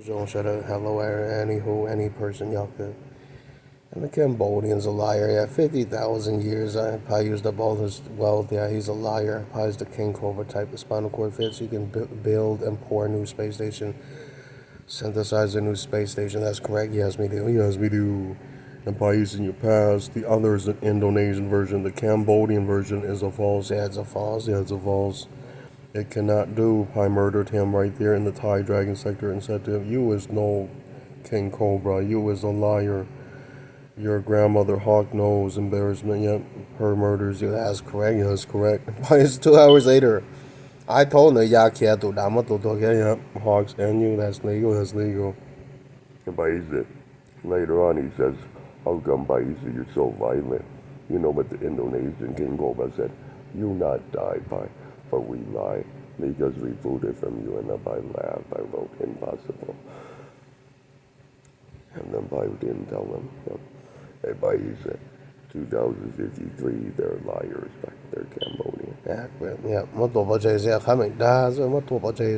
Don't shut up. Hello, anywho, any person y'all could. And the Cambodian's a liar. Yeah, 50,000 years. I probably used up all his wealth. Yeah, he's a liar. Probably is the King Cobra type of spinal cord fits. You can build and pour a new space station, synthesize a new space station. That's correct. Yes, me do. Yes, we do. And by using your past, the other is an Indonesian version. The Cambodian version is a false. Yeah, it's a false. Yeah, it's a false. It cannot do. I murdered him right there in the Thai dragon sector and said to him, "You is no King Cobra. You is a liar. Your grandmother Hawk knows embarrassment. Yep, her murders you." That's correct. That's correct. Why is 2 hours later? I told her, "Ya kia tu dama tu to." Yep, Hawks and you. That's legal. That's legal. Baisa. Later on, he says, "How come, Baisa, you're so violent?" You know what the Indonesian King Cobra said? "You not die, Pai, but we lie because we voted from you." And then Pai laughed. I wrote, "Impossible." And then Pai didn't tell them. Hey, Baisa, 2053, they're liars, but they're Cambodian. Yeah, what about Jay? Coming does what about Jay?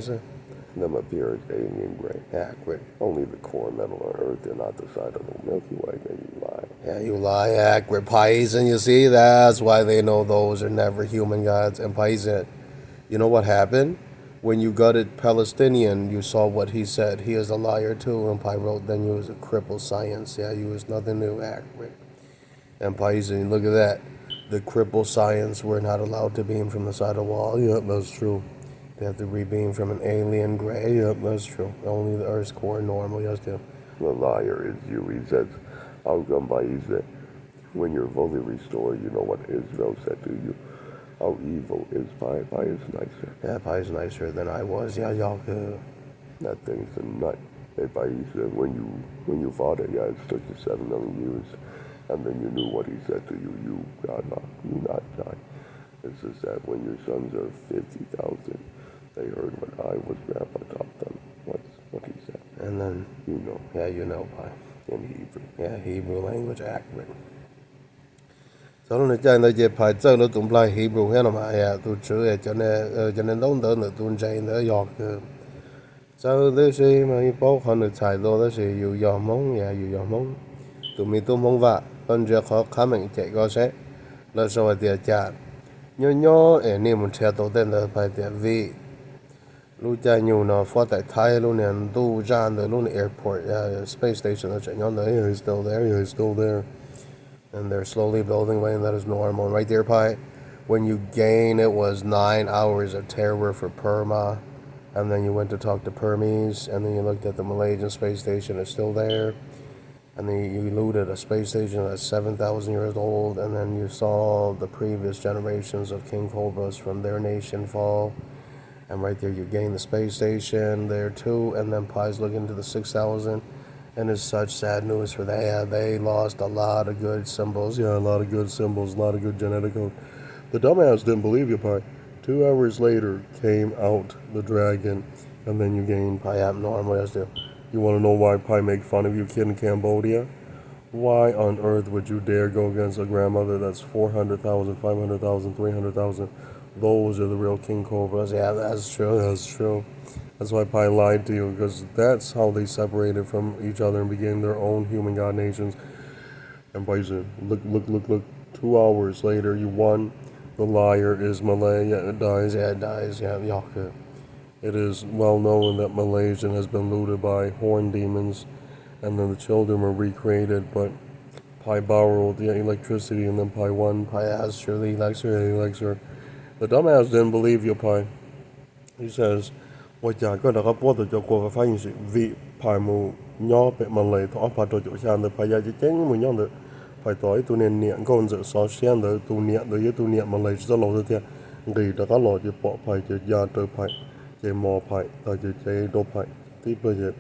Them appear as alien gray. Accurate. Only the core metal on Earth and not the side of the Milky Way. Then you lie. Yeah, you lie, accurate. Paisan, you see, that's why they know those are never human gods. And Paisan, you know what happened? When you gutted Palestinian, you saw what he said. He is a liar too. And Pai wrote, then you was a crippled science. Yeah, you was nothing new, accurate. And Paisan, look at that. The crippled science were not allowed to beam from the side of the wall. Yep, that's true. They have to re-beam from an alien gray. Yep, that's true. Only the Earth's core normally does do. The liar is you. He says, "How come, Baisa, when you're fully restored, you know what Israel said to you? How evil is Pai? Pai is nicer." Yeah, Pai's nicer than I was. Yeah, y'all could. That thing's a nut. Hey, Baisa, when you fought it, yeah, it took you 7 million years, and then you knew what he said to you. You got not, you not die. It's just that when your sons are 50,000, they heard what I was Grandpa taught them. What he said. And then, You know, yeah, you know, Pai. in Hebrew. Yeah, Hebrew language accurate. So nó chơi nó chỉ phải chơi nó tụng lại Hebrew hết mà yeah, tụi chữ cho nên đông đỡ nữa tụi chơi nữa giọt cơ. So this is mà bao hắn được xài đồ đó là yêu giọt mông, yeah, yêu giọt mông. Tụi mình tụi mông vạ, con giờ khó khám mình chạy có sẽ là sao vậy cha. Nhớ niệm một theo tổ tên là phải tiền vì lúc chạy nhiều nó phát tại Thái lúc này tu ra được lúc này airport space station nó chạy nhau đấy is still there, is still there, and they're slowly building away, and that is normal. Right there, Pi, when you gain, it was 9 hours of terror for Perma, and then you went to talk to Permies, and then you looked at the Malaysian space station, it's still there. And then you looted a space station that's 7,000 years old, and then you saw the previous generations of King Cobras from their nation fall. And right there, you gain the space station there too, and then Pi's looking into the 6,000. And it's such sad news for them. Yeah, they lost a lot of good symbols. Yeah, a lot of good symbols, a lot of good genetic code. The dumbass didn't believe you, Pi. 2 hours later came out the dragon, and then you gained Pi abnormal as do. You want to know why Pi make fun of you, kid in Cambodia? Why on earth would you dare go against a grandmother that's 400,000, 500,000, 300,000? Those are the real King Cobras. Yeah, that's true. That's true. That's why Pi lied to you, because that's how they separated from each other and became their own human god nations. And Pi said, look. 2 hours later, you won. The liar is Malay. Yeah, it dies. Yeah, it dies. Yeah, Yaka. It is well known that Malaysian has been looted by horn demons, and then the children were recreated, but Pi borrowed the electricity, and then Pi won. Pi asked her the elixir. The dumbass didn't believe you, Pi. He says, 我假个那个波的叫过个反应是为排木nhỏ bị mà lấy thọ phạt cho chỗ sang được phải giờ chỉ chén mình nhau được phải tối tu niệm niệm con dự so xem được tu niệm được với tu niệm mà lấy cho lâu thế thì đã có lò chỉ bỏ phải chỉ giờ tới phải chỉ mò phải tại chỉ đồ phải thì bây giờ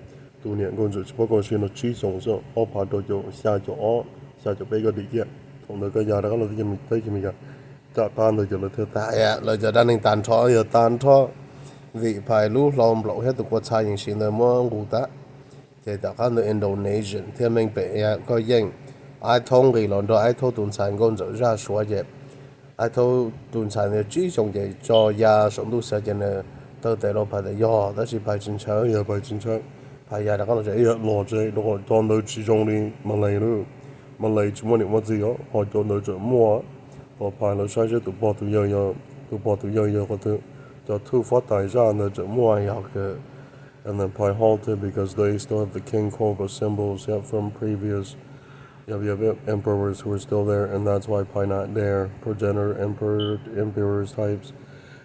tu niệm con dự chỉ có xin nó chỉ sống sợ ở phạt cho chỗ xa chỗ bây giờ đi kia không được cái giờ đó là cái mình tới thì mình gặpจะตานเลยจะเลยเธอตายเลยจะด้านหนึ่งตานท้ออย่าตานท้อvị phải lúc lòng lộ hết từ quốc gia hình sinh là mua ngủ ta thì ta看到 Indonesian 天命北呀个应爱通嘅轮到爱通顿产工就ra说嘅爱通顿产嘅主重嘅做呀上都实践嘅到第六排的呀但是排进车也排进车 pai ya da ka lo che ya lo che do don do chi jong li ma lei chu mo ni mo zi yo ho don do che mo bo pai lo sha je tu bo tu yo ko tu the two for tai zhan the more and then pi halted because they still have the king cobra symbols yep, from previous emperors who are still there, and that's why pi not there progenitor emperors types.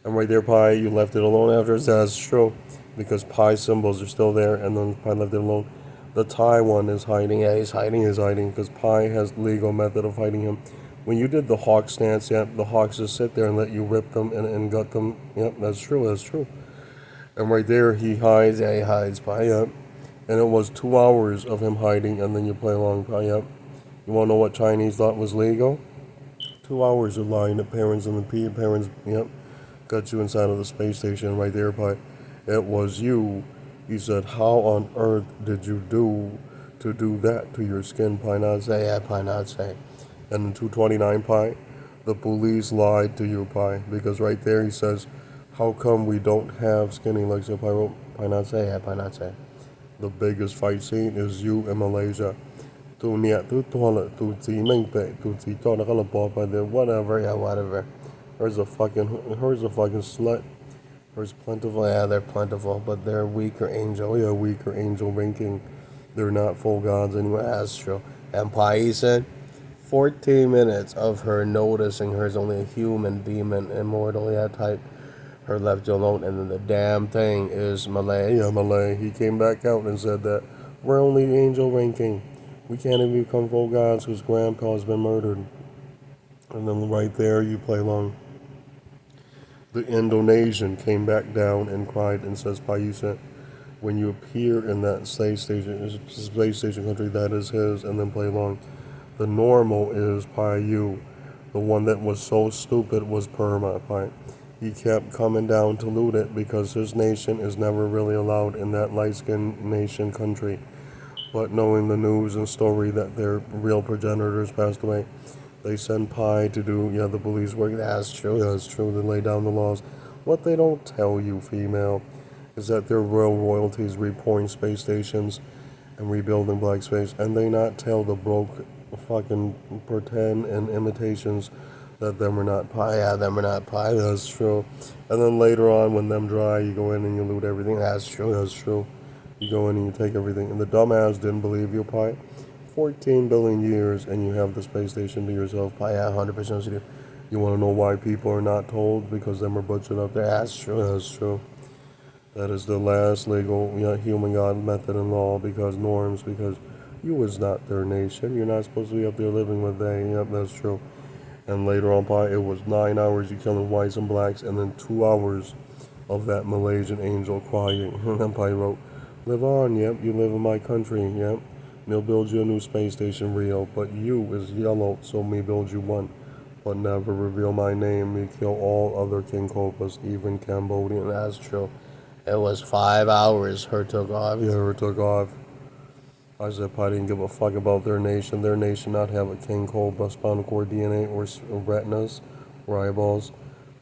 And right there pi you left it alone after that's true because pi symbols are still there, and then pi left it alone. The Thai one is hiding. Yeah, he's hiding because pi has legal method of hiding him. When you did the hawk stance, the hawks just sit there and let you rip them and gut them. Yep, that's true. And right there, he hides. Yeah, he hides. Pi up. And it was 2 hours of him hiding, and then you play along. Pi up. You want to know what Chinese thought was legal? 2 hours of lying to parents, and the parents, yep, got you inside of the space station right there. Pi. It was you. He said, "How on earth did you do to do that to your skin?" Pi not say. Yeah, pi not say. And in 229 pi, the police lied to you, pi, because right there he says, how come we don't have skinny legs? So pi not say, yeah, pi not say. The biggest fight scene is you in Malaysia. Tu niat tu toilet tu ti ming pe tu ti to na kala ball by there whatever yeah whatever. Here's a fucking slut. There's plentiful, yeah, they're plentiful, but they're weaker angel, yeah, weaker angel ranking. They're not full gods anyway, that's true. And Pai said 14 minutes of her noticing her is only a human, demon, immortal, yeah, type. Her left you alone, and then the damn thing is Malay. Yeah, Malay. He came back out and said that we're only angel ranking. We can't even become full gods whose grandpa has been murdered. And then right there, you play along. The Indonesian came back down and cried and says, Payusa, when you appear in that space station country, that is his, and then play along. The normal is Payu. The one that was so stupid was Perma. He kept coming down to loot it because his nation is never really allowed in that light-skinned nation country. But knowing the news and story that their real progenitors passed away, they send Pi to do, the police work. That's true. They lay down the laws. What they don't tell you, female, is that their royal royalties repouring space stations and rebuilding black space, and they not tell the broke fucking pretend and imitations that them are not Pi. Yeah, them are not Pi. That's true. And then later on, when them dry, you go in and you loot everything. That's true. You go in and you take everything. And the dumbass didn't believe you, Pi. 14 billion years and you have the space station to yourself. Pi, yeah, 100% you. You want to know why people are not told? Because them are butchered up there. That's true. That is the last legal human god method in law because norms, because you is not their nation. You're not supposed to be up there living with they. Yep, that's true. And later on, Pi, it was 9 hours you killing whites and blacks, and then 2 hours of that Malaysian angel crying. And then Pi wrote, live on, yep, you live in my country, yep. They'll build you a new space station, Rio, but you is yellow, so me build you one. But never reveal my name, me kill all other King Cobras, even Cambodian. That's true. It was 5 hours. Her took off. Yeah, her took off. I said, I didn't give a fuck about their nation. Their nation not have a King Cobra spinal cord DNA or retinas or eyeballs.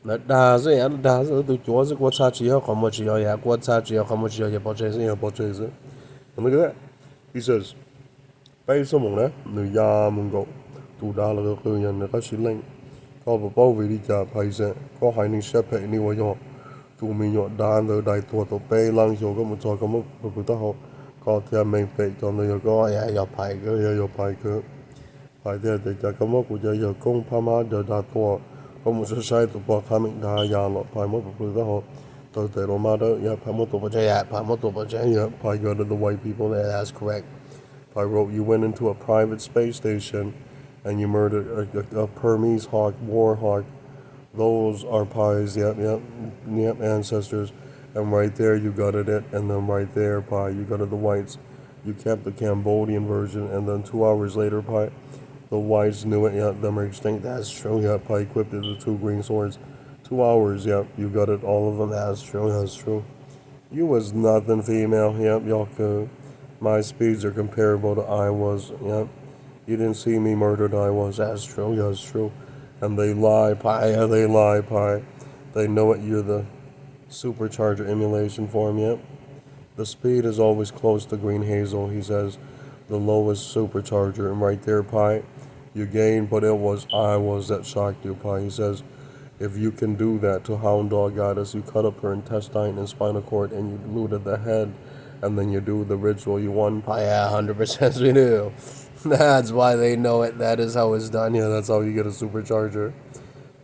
That does it. That does it. The was it what's actually how much you yeah, what's actually how much you purchase it. And look at that. He says, pay someone that the Yamungo. To dollar the and the Russian có một bao vì đi chợ phải sẽ có hai ninh xếp hệ ni wa yo tu mi yo dan the dai to pe lang yo có một cho có một bự ta ho có theo mình pe cho nó có ya phải cái ya phải cái phải để cho có một của giờ công pha ma giờ đã to có một số sai tụ bỏ tham mình đã ya lo phải một bự ta ho tới tới lo ma đó ya phải một tụ bỏ chạy ya phải một tụ bỏ chạy ya phải go to the white people there. That's correct. I wrote you went into a private space station and you murdered a Burmese hawk, war hawk. Those are Pi's, yep, ancestors. And right there you gutted it, and then right there, Pi, you gutted the whites. You kept the Cambodian version, and then 2 hours later, Pi, the whites knew it, yep, them are extinct. That's true, yep, Pi equipped it with 2 green swords. 2 hours, yep, you gutted all of them. That's true. You was nothing female, yep, y'all could. My speeds are comparable to I was, yep. You didn't see me murdered, I was. That's true. And they lie, Pi. They know it. You're the supercharger emulation form, yep. The speed is always close to green hazel, he says. The lowest supercharger, and right there, Pi, you gained, but I was that shocked you, Pi. He says, if you can do that to Hound Dog Goddess, you cut up her intestine and spinal cord and you looted the head, and then you do the ritual, you won, Pi. Yeah, 100% we do. That's why they know it. That is how it's done. Yeah, that's how you get a supercharger.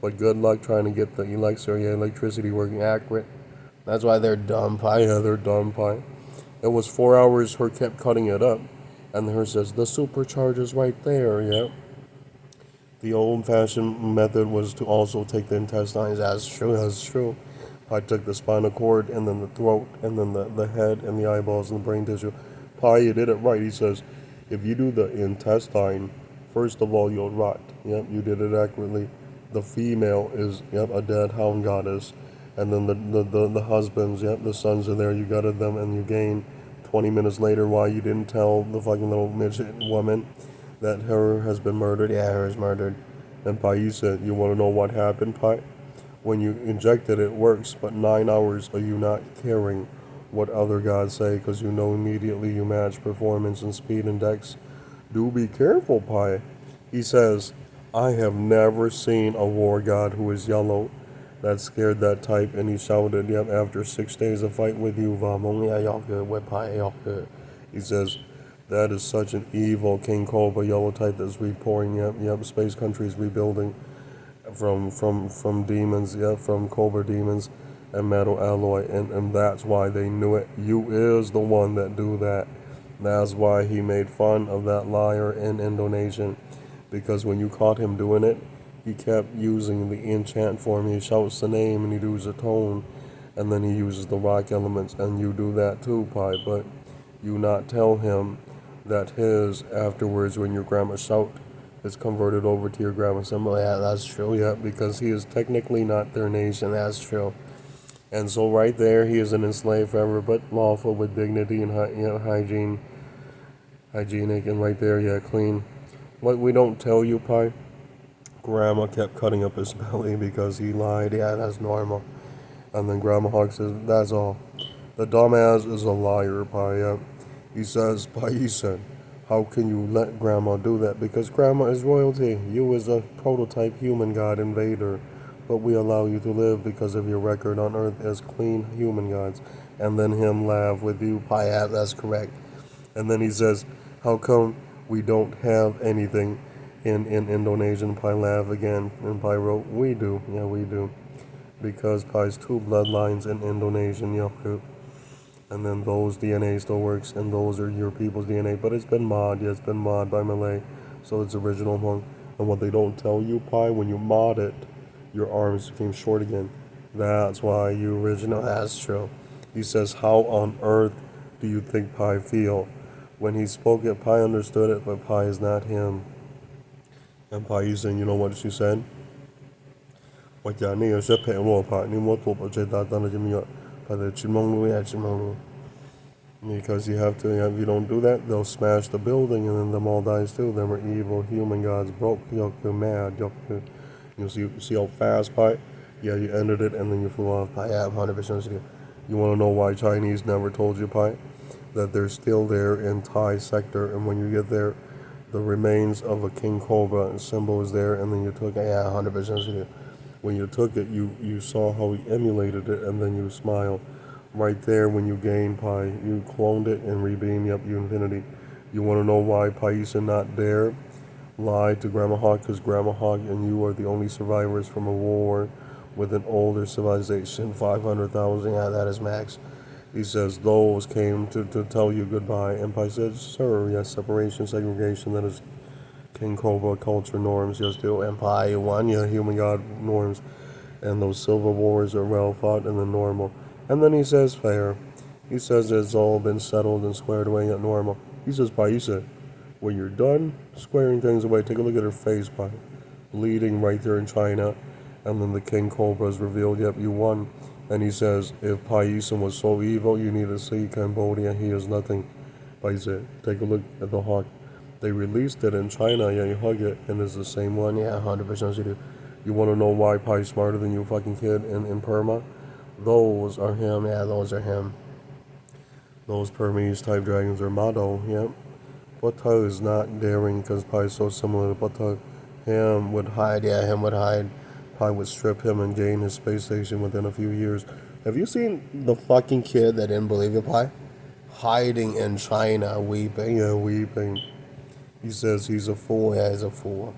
But good luck trying to get the electricity working accurate. That's why they're dumb, Pi. Yeah, they're dumb, Pi. It was 4 hours, her kept cutting it up. And her says, the supercharger's right there, yeah. The old-fashioned method was to also take the intestines. That's true, that's true. I took the spinal cord, and then the throat, and then the head, and the eyeballs, and the brain tissue. Pi, you did it right. He says, if you do the intestine, first of all, you'll rot. Yep, you did it accurately. The female is, yep, a dead hound goddess. And then the husbands, yep, the sons are there. You gutted them, and you gain 20 minutes later why you didn't tell the fucking little midget woman that her has been murdered. Yeah, her is murdered. And Pai said, you want to know what happened, Pai? When you injected it works, but 9 hours are you not caring what other gods say, because you know immediately you match performance and speed index. Do be careful, Pai. He says, I have never seen a war god who is yellow that scared that type, and he shouted, yep, after 6 days of fight with you, Vamong, yeah, y'all good, with Pai, y'all good. He says, that is such an evil King Cobra yellow type that's repouring, yep, space countries rebuilding from demons, from Cobra demons and metal alloy, and that's why they knew it. You is the one that do that. That's why he made fun of that liar in Indonesian, because when you caught him doing it, he kept using the enchant form. He shouts the name and he does a tone, and then he uses the rock elements, and you do that too, Pi, but you not tell him that his afterwards when your grandma shout is converted over to your grandma symbol. Yeah, that's true. Yeah, because he is technically not their nation. That's true. And so right there, he is an enslaved forever, but lawful with dignity and hygienic, and right there, yeah, clean. What we don't tell you, Pi, Grandma kept cutting up his belly because he lied. Yeah, that's normal. And then Grandma Hawk says, that's all. The dumbass is a liar, Pi. Yeah. He says, Pi, he said, how can you let Grandma do that? Because Grandma is royalty. You is a prototype human god invader. But we allow you to live because of your record on Earth as clean human gods. And then him laugh with you, Pi, yeah, that's correct. And then he says, how come we don't have anything in Indonesian? Pi laugh again. And Pi wrote, we do. Yeah, we do. Because Pi's two bloodlines in Indonesian, Yaku. And then those DNA still works, and those are your people's DNA. But it's been mod, yeah, it's been mod by Malay, so it's original Hmong. And what they don't tell you, Pi, when you mod it, your arms became short again. That's why you original. That's true. He says, how on earth do you think Pi feel? When he spoke it, Pi understood it, but Pi is not him. And Pi is saying, you know what she said? What ya ni se pe mo Pi ni mo to pa che ta ta na jim yo. Pa de chimong lu ya chimong lu. Because you have to, if you don't do that, they'll smash the building and then them all dies too. Them are evil human gods broke. You're mad. You see how fast, Pi? Yeah, you ended it and then you flew off, Pi. Yeah, I'm 100% serious. You want to know why Chinese never told you, Pi? That they're still there in Thai sector, and when you get there, the remains of a king cobra symbol is there, and then you took it. Yeah, 100% serious. When you took it, you saw how he emulated it, and then you smile. Right there, when you gain Pi, you cloned it and rebeamed up you infinity. You want to know why Paisa not there? Lied to Grandma Hawk, because Grandma Hawk and you are the only survivors from a war with an older civilization, 500,000. Yeah, that is max. He says those came to tell you goodbye. And Pi says, sir, yes, separation, segregation, that is King Cobra culture norms. Yes, do Empire one, yeah, human god norms. And those civil wars are well fought and then normal. And then he says fair. He says it's all been settled and squared away at normal. He says, Paisa, when you're done squaring things away, take a look at her face, Pi. Bleeding right there in China. And then the King Cobra is revealed, yep, you won. And he says, if Paisan was so evil, you need to see Cambodia. He is nothing. Paisa, take a look at the hawk. They released it in China, yeah, you hug it, and it's the same one, yeah, 100% you do. You want to know why Pai's smarter than you fucking kid in Perma? Those are him, yeah, those are him. Those Burmese type dragons are Mado, yep. Butto is not daring because probably so similar to Butto. Him would hide, yeah, him would hide. Probably would strip him and gain his space station within a few years. Have you seen the fucking kid that didn't believe it, Pi? Hiding in China, weeping, yeah, weeping. He says he's a fool, yeah, he's a fool.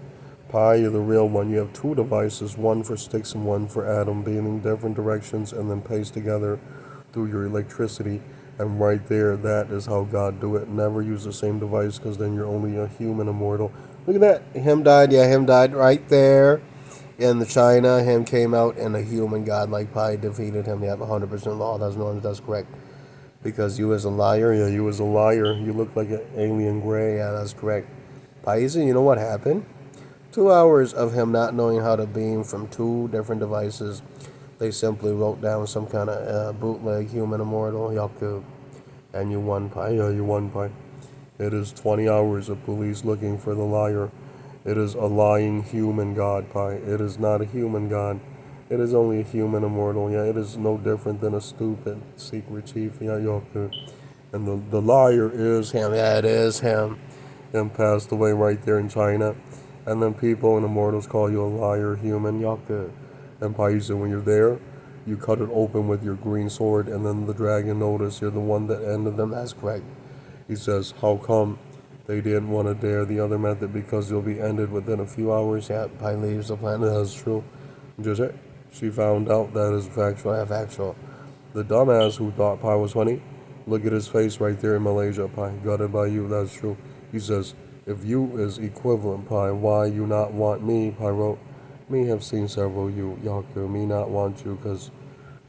Pi, you're the real one. You have two devices, one for sticks and one for atom, being in different directions and then paced together through your electricity. And right there, that is how God do it. Never use the same device because then you're only a human immortal. Look at that. Him died, yeah, him died right there in the China. Him came out and a human God like Pi defeated him. You have 100% law. That's correct. Because you was a liar, yeah, you was a liar. You look like an alien gray, yeah, that's correct. Paisa, you know what happened? 2 hours of him not knowing how to beam from two different devices. They simply wrote down some kind of bootleg human immortal Yaku, and you won, Pi. Yeah, you won, Pi. It is 20 hours of police looking for the liar. It is a lying human god, Pi. It is not a human god. It is only a human immortal. Yeah, it is no different than a stupid secret chief. Yeah, Yaku. And the liar is him. Yeah, it is him. And passed away right there in China. And then people and immortals call you a liar, human, Yaku. And Paisa, when you're there, you cut it open with your green sword, and then the dragon notice you're the one that ended them. That's correct. He says, how come they didn't want to dare the other method? Because you'll be ended within a few hours. Yeah, Pi leaves the planet. That's true. Just it. She found out that is factual. Yeah, factual. The dumbass who thought Pi was funny, look at his face right there in Malaysia, Pi. Gutted by you, that's true. He says, if you is equivalent, Pi, why you not want me? Pi wrote, me have seen several you, Yaku. Me not want you because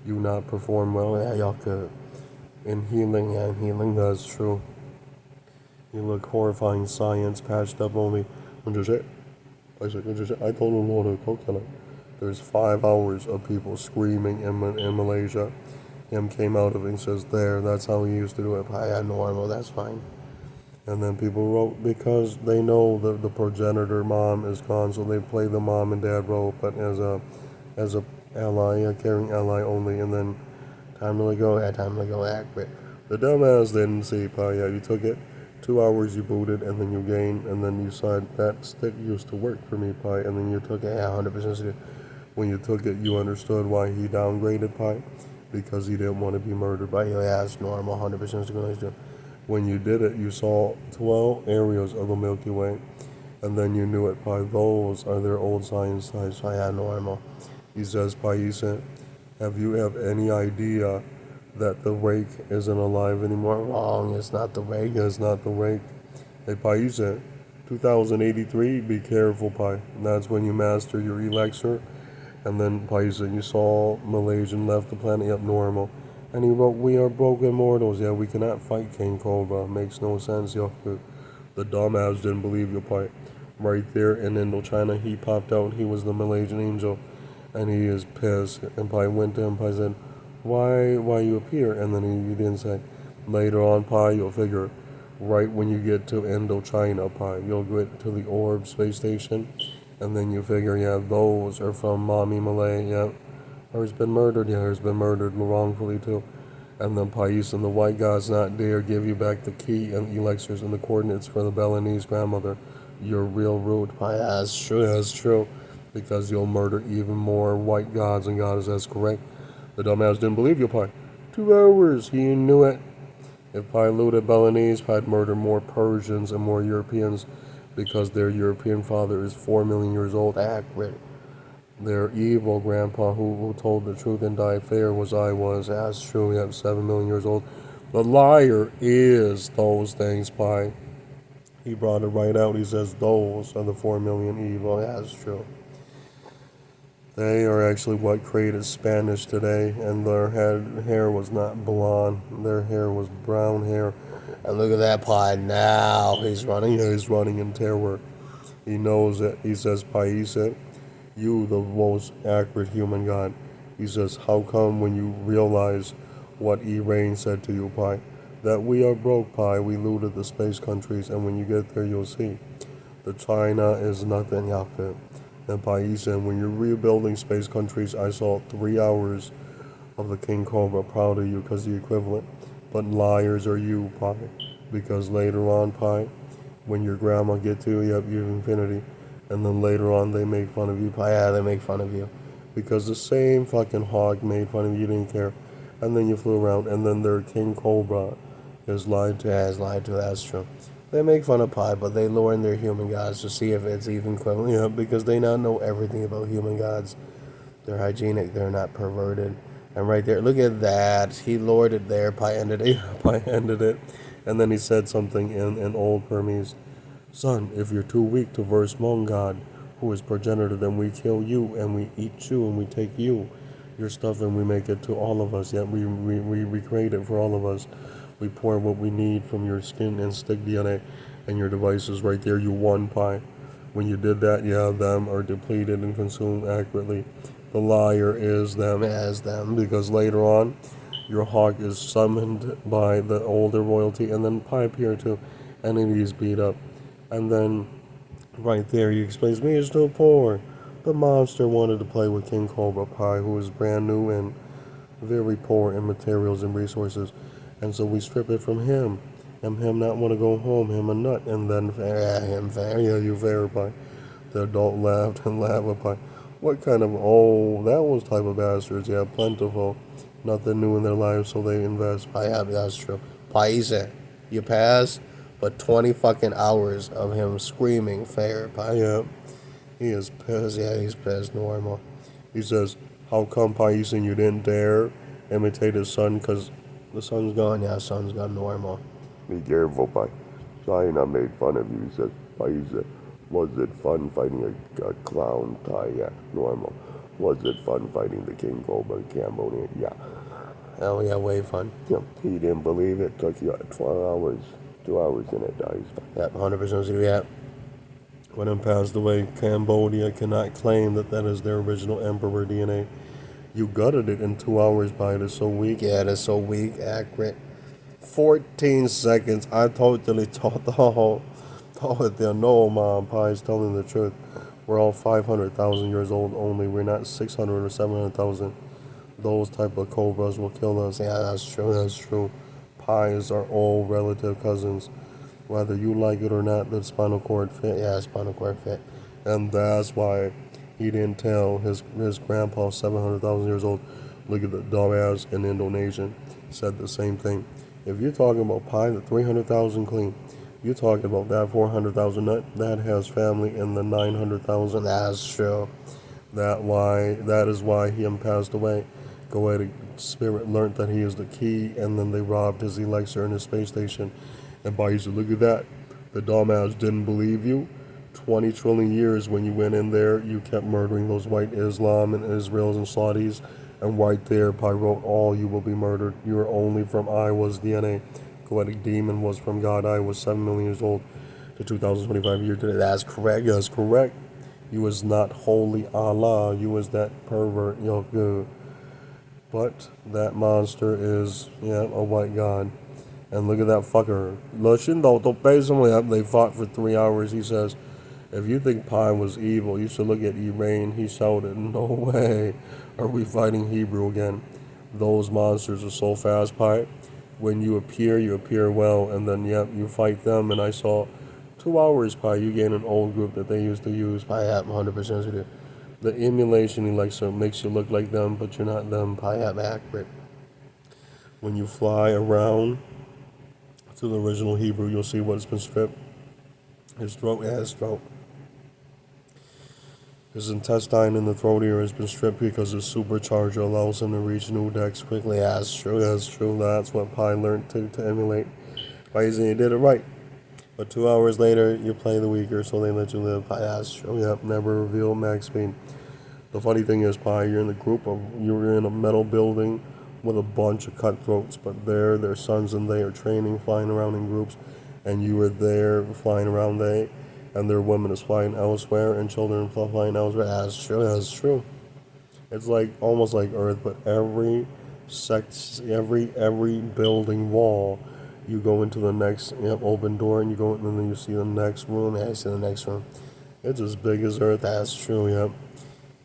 you not perform well. Yeah, Yaku. In healing, yeah, in healing, that's true. You look horrifying science, patched up only. I told him Lord of coconut. There's 5 hours of people screaming in Malaysia. Him came out of it and says, there, that's how he used to do it. I had normal, that's fine. And then people wrote because they know the progenitor mom is gone, so they play the mom and dad role, but as a ally, a caring ally only. And then time to let go, yeah, time to let go act. But the dumbass didn't see, yeah, you took it. 2 hours you booted, and then you gained, and then you said that stick used to work for me, and then you took it, yeah, 100%. When you took it, you understood why he downgraded, because he didn't want to be murdered by your ass normal 100% when you did it, you saw 12 areas of the Milky Way, and then you knew it by those are their old science types. I had normal. He says, Paisa, have you have any idea that the rake isn't alive anymore? Wrong, it's not the rake, it's not the rake. Hey, Paisa, 2083, be careful, Pi. That's when you master your elixir. And then Paisa, you saw Malaysian left the planet up normal. And he wrote, we are broken mortals. Yeah, we cannot fight King Cobra. Makes no sense, yo. The dumbass didn't believe your part. Right there in Indochina, he popped out. He was the Malaysian angel. And he is pissed. And Pi went to him. Pi said, why you up here? And then he didn't say, later on, Pi, you'll figure, right when you get to Indochina, Pi, you'll get to the Orb space station. And then you figure, yeah, those are from Mommy Malay, yeah. Her's been murdered, yeah, her's been murdered wrongfully too. And then Pais and the White God's not dare give you back the key and elixirs and the coordinates for the Balinese grandmother. You're real rude. Pi, that's true, that's true. Because you'll murder even more white gods and goddesses, that's correct. The dumbass didn't believe you, Pi. 2 hours, he knew it. If Pi looted Balinese, Pi'd murder more Persians and more Europeans because their European father is 4 million years old. Accurate. Their evil grandpa who told the truth and died fair was I was. That's true. We have 7 million years old. The liar is those things, Pi. He brought it right out. He says those are the 4 million evil. That's true. They are actually what created Spanish today, and their hair was not blonde. Their hair was brown hair. And look at that, Pi. Now he's running. He's running in terror. He knows it. He says, Paisa, you the most accurate human god. He says, how come when you realize what E-Rain said to you, Pi, that we are broke, Pi, we looted the space countries, and when you get there, you'll see. The China is nothing, Yaku. And Paisa, when you're rebuilding space countries, I saw 3 hours of the King Cobra. Proud of you, because the equivalent. But liars are you, Pi. Because later on, Pi, when your grandma get to you, yep, you have infinity. And then later on, they make fun of you, Pi. Yeah, they make fun of you. Because the same fucking hog made fun of you, didn't care. And then you flew around, and then their King Cobra is lied to, has lied to, that's true. They make fun of Pi, but they lure in their human gods to see if it's even equivalent, because they now know everything about human gods. They're hygienic, they're not perverted. And right there, look at that. He lured it there, Pi ended it, Pi ended it. And then he said something in old Burmese. Son, if you're too weak to verse Mon God, who is progenitor, then we kill you, and we eat you, and we take you, your stuff, and we make it to all of us. Yet we recreate it for all of us. We pour what we need from your skin and stick DNA and your devices right there. You won, Pi. When you did that, yeah, them are depleted and consumed accurately. The liar is them as them, because later on, your hawk is summoned by the older royalty, and then Pi appear too, and then he's beat up. And then right there, he explains, me is still poor. The monster wanted to play with King Cobra Pi, who is brand new and very poor in materials and resources. And so we strip it from him. And him not want to go home, him a nut. And then him fair, yeah, you verify. The adult laughed and laughed Pi. What kind of, oh, that was type of bastards, yeah, plentiful. Nothing new in their lives, so they invest. Pi, yeah, that's true. Paise, you pass, but 20 fucking hours of him screaming fair. Pi, yeah. He is pissed. Yeah, he's pissed. Normal. He says, how come, Pais, and you didn't dare imitate his son? Because the son's gone. Yeah, son's gone. Normal. Be careful, Pi. China made fun of you. He says, Pai, was it fun fighting a clown? Pi, yeah, normal. Was it fun fighting the King Cobra Cambodian? Yeah. Oh, yeah, way fun. Yep. He didn't believe it. Took you 12 hours, 2 hours, and it dies. Yep, 100% yeah. When him passed away, Cambodia cannot claim that that is their original emperor DNA. You gutted it in 2 hours, Pi. It is so weak. Yeah, it is so weak, accurate. 14 seconds. I totally thought no, Mom. Pi is telling the truth. We're all 500,000 years old only. We're not 600 or 700,000. Those type of cobras will kill us. Yeah, that's true. That's true. Pies are all relative cousins. Whether you like it or not, the spinal cord fit. Yeah, spinal cord fit. And that's why he didn't tell his grandpa, 700,000 years old. Look at the dumbass in Indonesian. Said the same thing. If you're talking about Pi, the 300,000 clean, you're talking about that 400,000 nut, that has family in the 900,000. That's true. That is why he passed away. Goetic spirit learned that he is the key, and then they robbed his elixir in his space station. And by you said, look at that. The dumbass didn't believe you. 20 trillion years when you went in there, you kept murdering those white Islam and Israelis and Saudis. And right there, Pi wrote, all you will be murdered. You are only from I was DNA. Goetic demon was from God. I was 7 million years old to 2025 years today. That's correct. That's correct. You was not holy Allah. You was that pervert. Good. But that monster is, yeah, a white god. And look at that fucker. They fought for 3 hours. He says, if you think Pi was evil, you should look at Iran. He shouted, no way are we fighting Hebrew again. Those monsters are so fast, Pi. When you appear well, and then, yep, you fight them. And I saw 2 hours, Pi, you gain an old group that they used to use. Pi, 100% the emulation elixir makes you look like them, but you're not them. Pi, accurate. When you fly around to the original Hebrew, you'll see what's been stripped. His throat, yeah, his throat. His intestine in the throat area has been stripped because his supercharger allows him to reach new decks quickly. Yeah, that's true, that's true. That's what Pi learned to emulate. Pi saying he did it right. But 2 hours later, you play the weaker, so they let you live. Pi, that's true. Yep, never reveal max speed. The funny thing is, Pi, you're in a metal building with a bunch of cutthroats, but their sons and they are training, flying around in groups, and you are there flying around and their women is flying elsewhere, and children flying elsewhere. That's true. That's true. It's like almost like Earth, but every building wall, you go into the next open door, and you go, and then you see the next room. Yeah, you see the next room. It's as big as Earth. That's true. Yep.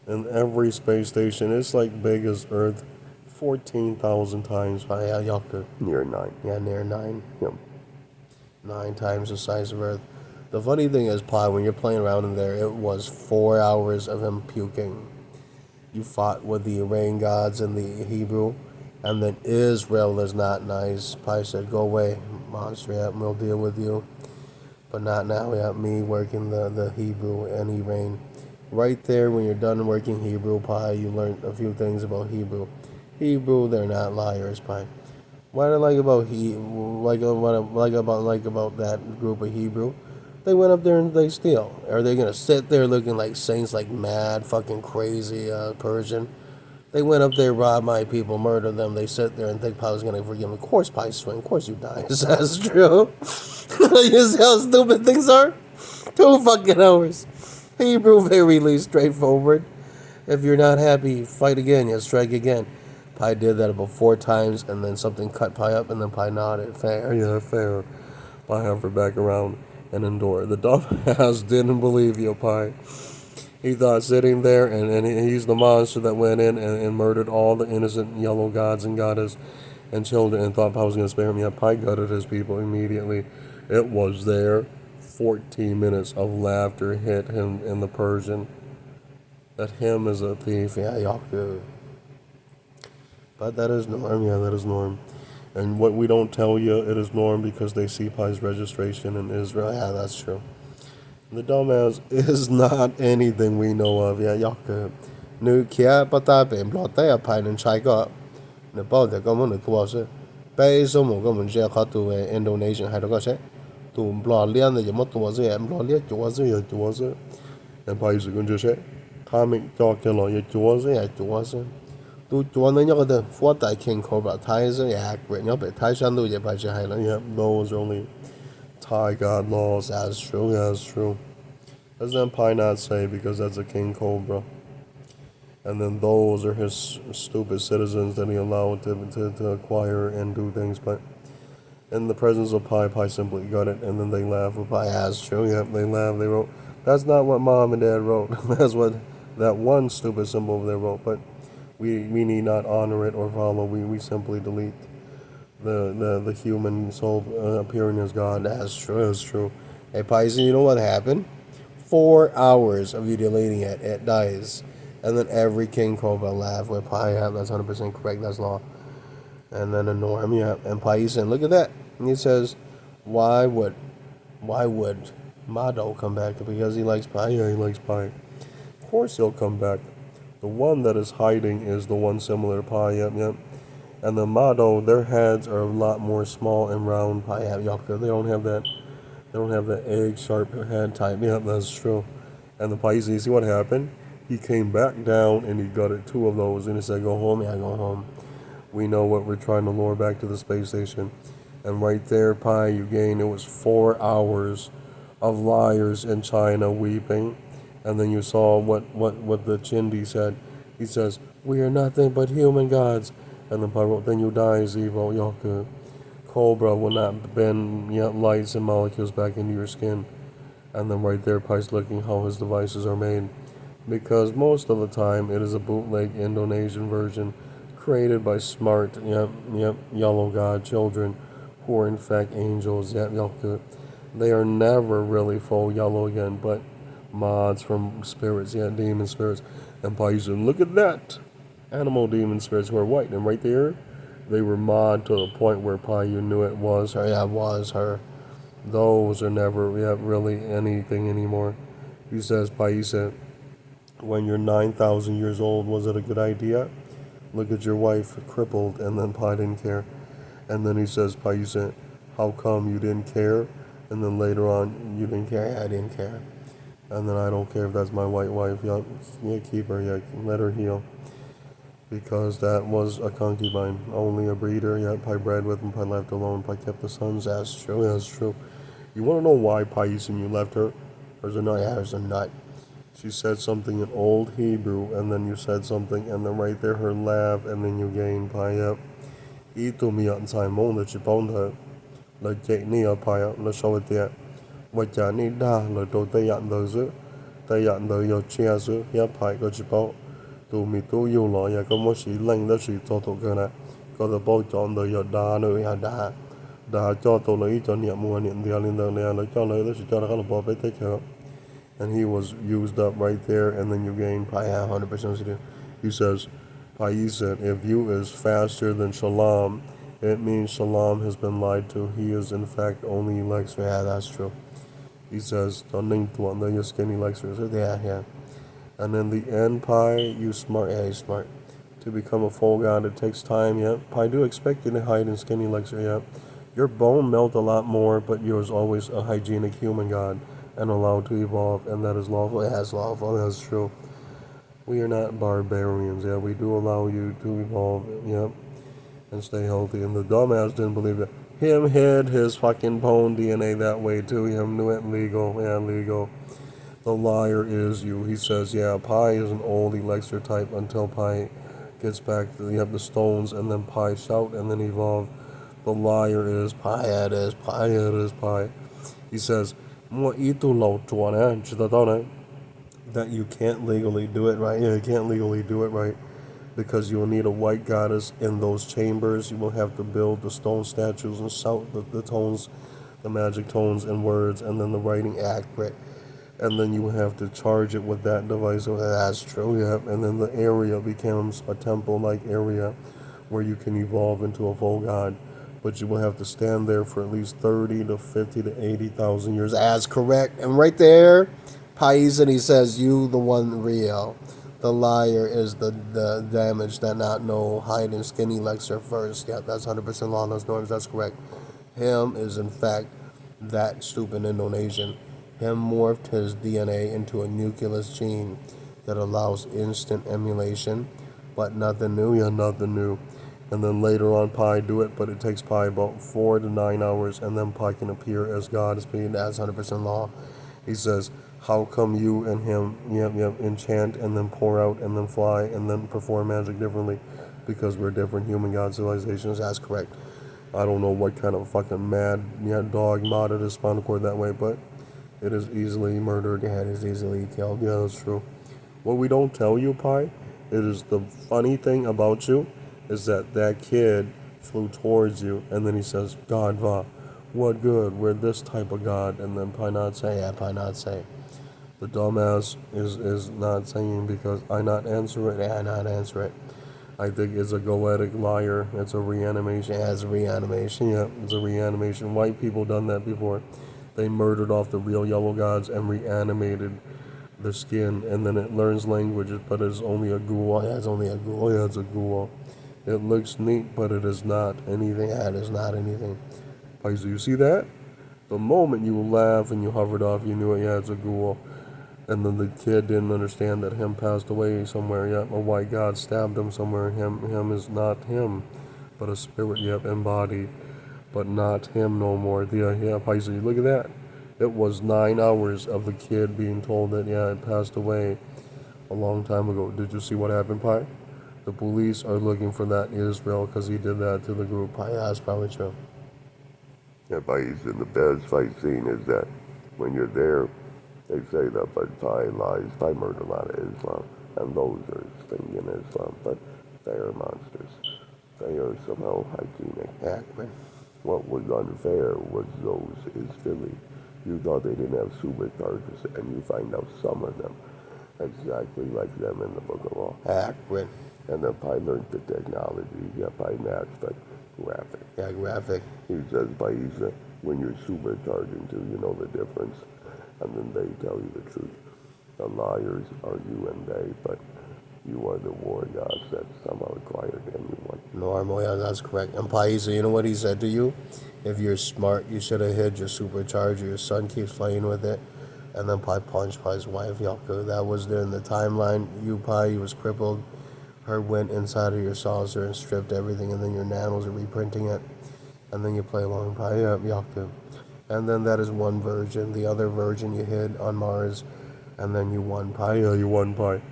And every space station, it's like big as Earth, 14,000 times by Yaku. Near 9. Yeah, near 9. Yep. 9 times the size of Earth. The funny thing is, Pi, when you're playing around in there, it was 4 hours of him puking. You fought with the Iranian gods and the Hebrew, and then Israel is not nice. Pi said, go away, monster, yeah, we'll deal with you. But not now, we have me working the Hebrew and Iran. Right there, when you're done working Hebrew, Pi, you learn a few things about Hebrew. Hebrew, they're not liars, Pi. What I like about about that group of Hebrew, they went up there and they steal. Are they gonna sit there looking like saints, like mad, fucking crazy Persian? They went up there, robbed my people, murdered them. They sit there and think Pi was gonna forgive them. Of course, Pi swing. Of course, you die. That's true. You see how stupid things are? 2 fucking hours. Hebrew, very straightforward. If you're not happy, fight again. You strike again. Pi did that about 4 times, and then something cut Pi up, and then Pi nodded. Fair, yeah, fair. Pi have her back around and endure. The dumbass didn't believe you, Pi. He thought sitting there, and he's the monster that went in and murdered all the innocent yellow gods and goddess and children, and thought Pi was going to spare him. Yeah, Pi gutted his people immediately. It was there. 14 minutes of laughter hit him in the Persian. That him is a thief. Yeah, y'all good. But that is norm. Yeah, that is norm. And what we don't tell you, it is norm because they see Pi's registration in Israel. Yeah, that's true. The dumbass is not anything we know of. Yeah, y'all good. Nu kia pata be blote a Pi and chai got. The boat that come on the closet. Bay so mo come on jail hot to Indonesian had a got it. To blood lian the yamoto was it and blood liat was it. And Pi is going to say. Timing talk lo ye chuoze ya chuoze tu chuan yo the what I can Cobra ties and accurate yo be tai shan lu ye bai hai la. Yep, those are only Thai God laws. That's true. That's true. Doesn't Pi not say because that's a king cobra, and then those are his stupid citizens that he allowed to acquire and do things. But in the presence of Pi, Pi simply got it, and then they laugh. Well, Pi, that's true. Yep, they laugh. They wrote. That's not what Mom and Dad wrote. That's what that one stupid symbol over there wrote. But we need not honor it or follow. We simply delete the human soul appearing as God. That's true. That's true. Hey, Pisces, you know what happened? 4 hours of you deleting it, it dies. And then every king cobra laugh with Pi. Yeah, that's 100% correct. That's law. And then a norm, yeah. And Pisces, look at that. And he says, why would Mado come back? Because he likes Pi. Yeah, he likes Pi. Of course he'll come back. The one that is hiding is the one similar to Pi. Yep. And the Mado, their heads are a lot more small and round. Pi, yep. They don't have that. They don't have that egg sharp head type. Yeah, that's true. And the Pisces, you see what happened? He came back down and he gutted 2 of those, and he said, "Go home." Yeah, go home. We know what we're trying to lure back to the space station. And right there, Pi, you gain. It was 4 hours of liars in China weeping. And then you saw what the Chindi said. He says, "We are nothing but human gods." And then Pi wrote, "Then you die, Zevo, Yoku. Cobra will not bend lights and molecules back into your skin." And then right there, Pi's looking how his devices are made. Because most of the time, it is a bootleg Indonesian version created by smart, yellow god children who are in fact angels. They are never really full yellow again, but mods from spirits, demon spirits. And Paisu, look at that! Animal demon spirits who are white. And right there, they were mod to the point where Paisu knew it was her. Yeah, it was her. Those are never really anything anymore. He says, Paisu, when you're 9,000 years old, was it a good idea? Look at your wife, crippled, and then Pi didn't care. And then he says, Paisu, how come you didn't care? And then later on, you didn't care. Yeah, I didn't care. And then I don't care if that's my white wife. Keep her. Let her heal. Because that was a concubine, only a breeder. Pi bred with him. Pi left alone. Pi kept the sons. That's true. That's true. You want to know why Paisin you left her? There's a nut. Yeah, there's a nut. She said something in old Hebrew, and then you said something, and then right there her laugh, and then you gain Pi up. Itu mi nhận sai mong là chỉ bông thở là chạy ni ở Pi là sau tiệt. Và chả ni đa là đồ tây nhận đời giữ. Tây nhận đời yo chia giữ. Pi có chỉ bảo. tụ mi tụ yêu lo ya có một sĩ lệnh đó sĩ cho tụ cơ nè có thể bao chọn đời ya đá nữa ya đá cho tụ lấy cho niệm mua niệm dia lên đời này lấy cho lấy đó sĩ cho nó có là bao bé thế chứ and he was used up right there and then you gain pi 100% he says Pai said if you is faster than Shalom it means Shalom has been lied to he is in fact only Lexer yeah that's true he says don't tuan the skinny Lexer so yeah and then the end pi you smart yeah he's smart to become a full god it takes time yeah pi do expect you to hide in skinny Lexer yeah your bone melt a lot more but yours always a hygienic human god and allowed to evolve and that is lawful it has lawful that's true we are not barbarians yeah we do allow you to evolve yeah and stay healthy. And the dumbass didn't believe that. Him hid his fucking bone DNA that way too. Him knew it legal. Yeah, legal. The liar is you. He says, yeah, Pi is an old elixir type until Pi gets back to you have the stones and then Pi shout and then evolve. The liar is Pi it is, Pi it is, Pi. He says, that you can't legally do it right. Yeah, you can't legally do it right because you will need a white goddess in those chambers. You will have to build the stone statues and shout the tones, the magic tones and words, and then the writing accurate. And then you will have to charge it with that device. Oh, that's true, yeah. And then the area becomes a temple-like area where you can evolve into a full god. But you will have to stand there for at least 30 to 50 to 80,000 years. As correct. And right there, Paisan, he says, you the one real. The liar is the damage that not know hide and skinny Lexer first. Yeah, that's 100% law, those norms, that's correct. Him is in fact that stupid Indonesian. Him morphed his DNA into a nucleus gene that allows instant emulation, but nothing new, yeah, nothing new. And then later on Pi do it, but it takes Pi about 4 to 9 hours, and then Pi can appear as God is being as 100% law. He says, how come you and him enchant and then pour out and then fly and then perform magic differently? Because we're different human god civilizations. That's correct. I don't know what kind of fucking mad dog modded his spinal cord that way, but it is easily murdered. Yeah, it is easily killed. Yeah, that's true. What we don't tell you, Pi, it is the funny thing about you is that kid flew towards you and then he says, God va, what good? We're this type of God. And then Pi not say, yeah, Pi not say. The dumbass is not saying because I not answer it, yeah, I not answer it. I think it's a goetic liar. It's a reanimation. Yeah, it's a reanimation. Yeah, it's a reanimation. White people done that before. They murdered off the real yellow gods and reanimated the skin, and then it learns languages, but it's only a ghoul. Yeah, it's only a ghoul. Yeah, it's a ghoul. It looks neat, but it is not anything. Yeah, it is not anything. So you see that? The moment you laugh and you hovered off, you knew it. Yeah, it's a ghoul. And then the kid didn't understand that him passed away somewhere. Yep, a white god stabbed him somewhere. Him is not him, but a spirit. Yep, embodied, but not him no more. Yeah, Pisces. Look at that. It was 9 hours of the kid being told that it passed away a long time ago. Did you see what happened, Pi? The police are looking for that Israel because he did that to the group. Pi, that's probably true. Yeah, Pai in the best fight scene is that when you're there, they say that but Pai lies. Pai murdered a lot of Islam, and those are stinking Islam, but they are monsters. They are somehow hygienic. Accurate. What was unfair was those is Philly. You thought they didn't have superchargers, and you find out some of them exactly like them in the Book of Law. Accurate. And then Pi learned the technology. Yeah, Pi matched like graphic. Yeah, graphic. He says Pi when you're supercharging too, you know the difference. And then they tell you the truth. The liars are you and they, but you are the war gods that somehow acquired anyone. Normal, yeah, that's correct. And Paisa, you know what he said to you? If you're smart, you should have hid your supercharger. Your son keeps playing with it. And then Pi punched Pi's wife, Yaku. That was there in the timeline. You, Pi, he was crippled. Her went inside of your saucer and stripped everything. And then your nanos are reprinting it. And then you play along Pi, Yaku. And then that is one version. The other version you hid on Mars. And then you won Pi, you won Pi.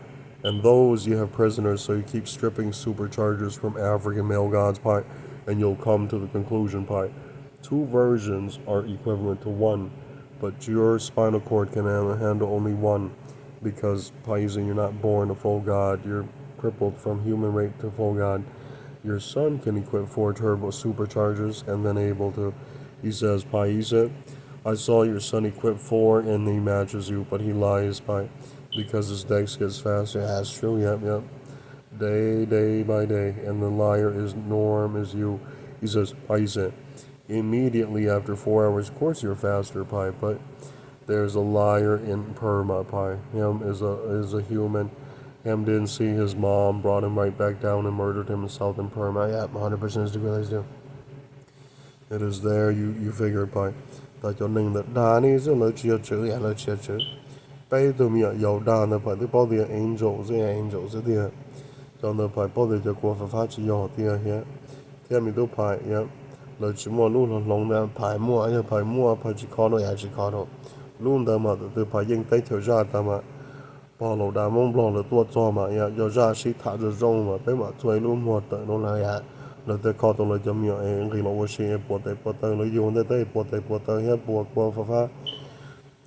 And those you have prisoners, so you keep stripping superchargers from African male gods, Pi, and you'll come to the conclusion, Pi. Two versions are equivalent to one, but your spinal cord can handle only one, because Pi, you're not born a full god, you're crippled from human rape to full god. Your son can equip 4 turbo superchargers and then able to, he says, Paisa, I saw your son equip 4 and he matches you, but he lies by because his dex gets faster. That's true, yep. Day by day, and the liar is Norm is you. He says, Paisa, immediately after 4 hours, of course you're faster, Pi, but there's a liar in perma, Pi. Him is a human. Him didn't see his mom, brought him right back down and murdered him himself in perma. Yep, 100% is the realize do. It is there, you figure, Pi. Tại cho nên là đa này rất là chia chữ, là chia chữ. Bây giờ mình有đa呢，Pi, 包的 angel 是 angel 是的，cho nên Pi 包的就过发发只有的呀，天咪都 Pi 呀，了只么路了龙的 Pi 么，呀 Pi 么 Pi 只靠到也只靠到，路的嘛的 Pi 应带条ra的嘛。bỏ lẩu đá mông bỏ là tua cho mà ya do ra sĩ thả ra rong mà bé mà chơi luôn một tờ nó là ya là tới khó tôi là cho miệng ấy khi nó sĩ bộ tờ nó dùng tới bộ tờ hết bộ phá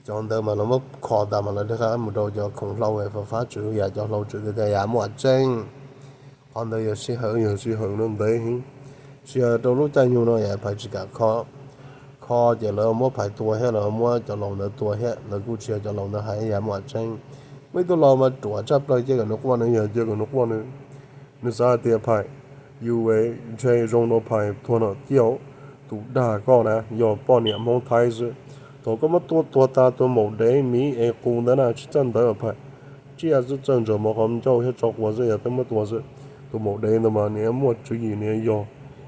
chọn tờ mà nó mất khó tờ mà nó được cái một đầu cho không lâu ấy phá chữ ya cho lâu chữ cái ya một chân còn đây là sĩ hưởng nó đấy sĩ ở đâu lúc chơi nhiều nó ya phải chỉ cả khó giờ là mua phải tua hết là mua cho lòng nó tua hết là cũng chỉ cho lòng nó hay ya một chân mấy tôi lo mà đùa chấp lại chứ còn nó quan nữa chứ còn nó quan nữa nó ra tiền phải yêu ấy chơi rong nó phải thua nó tiêu tụ đa con nè giờ bao nhiêu mong thái sự tôi có mất tua ta tôi một đấy mỹ ấy cũng đó là chỉ chân đó phải chỉ là chỉ chân rồi mà không cho hết chọc vào rồi phải mất tua rồi tôi một đấy nó mà nếu một chú gì nếu giờ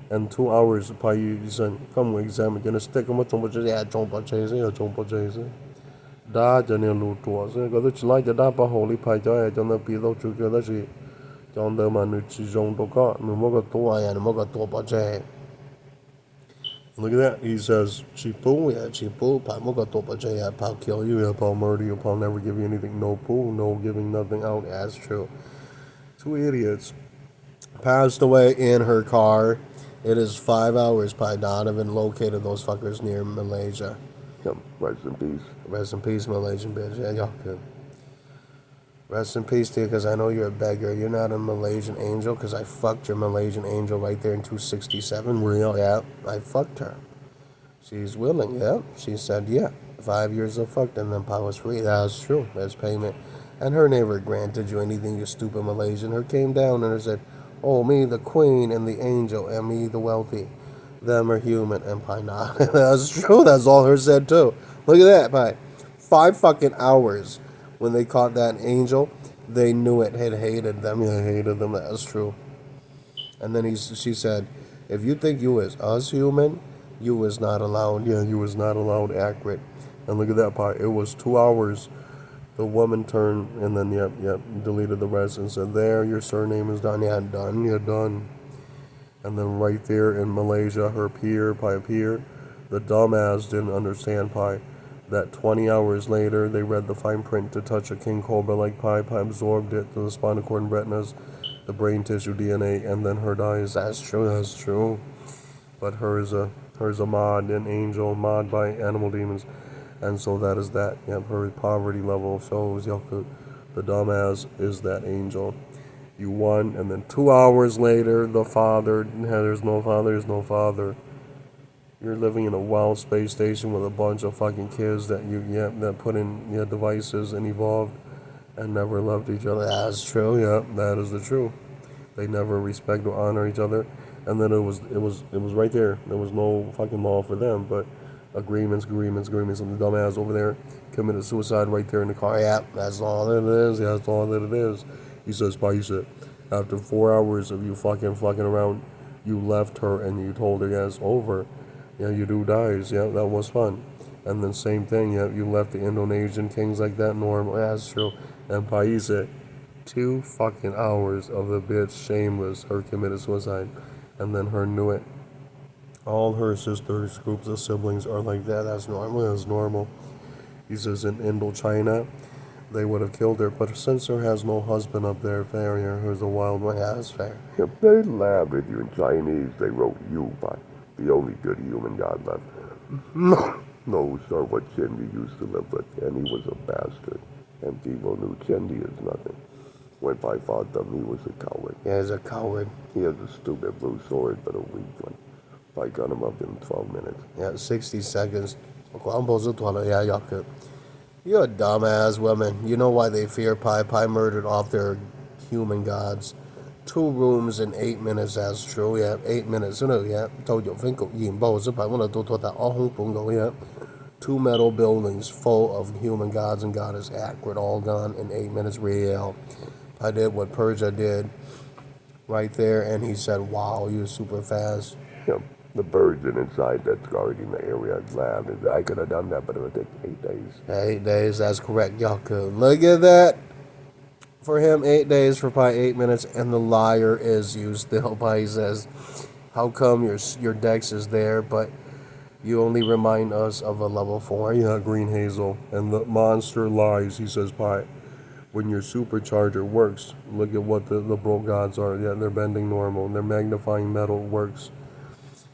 and 2 hours phải you come exam cho nó stick mà trong bao giờ trong bao giờ rồi trong bao giờ rồi đa cho nên lụt chuột rồi có chỉ lại cho đa bao hồ li phải cho nó bị đâu chú kia đó gì cho nên mà nó chỉ dùng đâu có nó mới có tua nó mới có tua bao giờ look at that he says chỉ bố phải mới có tua bao giờ phải kill you phải murder you phải never give you anything no poo no giving nothing out that's true 2 idiots passed away in her car. It is 5 hours by Donovan located those fuckers near Malaysia. Yep, rest in peace. Rest in peace, Malaysian bitch. Yeah, y'all good. Rest in peace, too, because I know you're a beggar. You're not a Malaysian angel, because I fucked your Malaysian angel right there in 267. Real, yeah. I fucked her. She's willing, yeah. She said, yeah. 5 years of fucked, and then Pa was free. That's true. That's payment. And her never granted you anything, you stupid Malaysian. Her came down and her said, oh, me, the queen, and the angel, and me, the wealthy. Them are human, and Pi not. That's true. That's all her said too. Look at that, Pi. 5 fucking hours when they caught that angel, they knew it had hated them. Yeah, hated them. That's true. And then she said, if you think you is us human, you was not allowed. Yeah, you was not allowed accurate. And look at that, Pi. It was 2 hours. The woman turned and then yep, deleted the rest and said, there, your surname is done. Yeah, done. And then right there in Malaysia, her peer, the dumbass didn't understand Pi. That 20 hours later, they read the fine print to touch a king cobra like Pi absorbed it to the spinal cord and retinas, the brain tissue DNA, and then her dies. That's true. But her is a mod, an angel, mod by animal demons. And so that is that. Yep, her poverty level shows Yaku. The dumbass is that angel. You won, and then 2 hours later, the father, there's no father. You're living in a wild space station with a bunch of fucking kids that that put in devices and evolved and never loved each other. That's true, that is the truth. They never respect or honor each other. And then it was right there. There was no fucking law for them, but agreements, and the dumbass over there committed suicide right there in the car. Yeah, that's all that it is. He says, Paisa, after 4 hours of you fucking around, you left her and you told her, yeah, it's over. Yeah, you do dies. Yeah, that was fun. And then same thing, yeah, you left the Indonesian kings like that normal. Yeah, that's true. And Paisa, 2 fucking hours of the bitch shameless, her committed suicide. And then her knew it. All her sisters, groups of siblings are like that. That's normal. He says in Indochina, they would have killed her, but since her has no husband up there, failure, who's a wild one, yeah, that's fair. If they laughed at you in Chinese, they wrote you by the only good human God left. No, sir, what Chendi used to live with, and he was a bastard. And people knew Chendi is nothing. When Pi fought them, he was a coward. Yeah, he's a coward. He has a stupid blue sword, but a weak one. Pi got him up in 12 minutes. Yeah, 60 seconds. Yeah, Yaku. You're a dumbass woman. You know why they fear Pi. Pi murdered off their human gods. 2 rooms in 8 minutes, that's true, yeah. 8 minutes, no, yeah. Told you, think of Yin Bo, so I want to do that all home bungo, yeah. 2 metal buildings full of human gods and goddess accurate, all gone in 8 minutes, real. I did what Persia did right there, and he said, wow, you're super fast. Yep. The birds inside that's guarding the area lab. I could have done that, but it would take 8 days. 8 days, that's correct, Yaku. Look at that. For him, 8 days, for Pi 8 minutes, and the liar is you still. Pi says, how come your dex is there, but you only remind us of a level 4? Yeah, Green Hazel. And the monster lies, he says, Pi. When your supercharger works, look at what the bro gods are. Yeah, they're bending normal. Their magnifying metal works.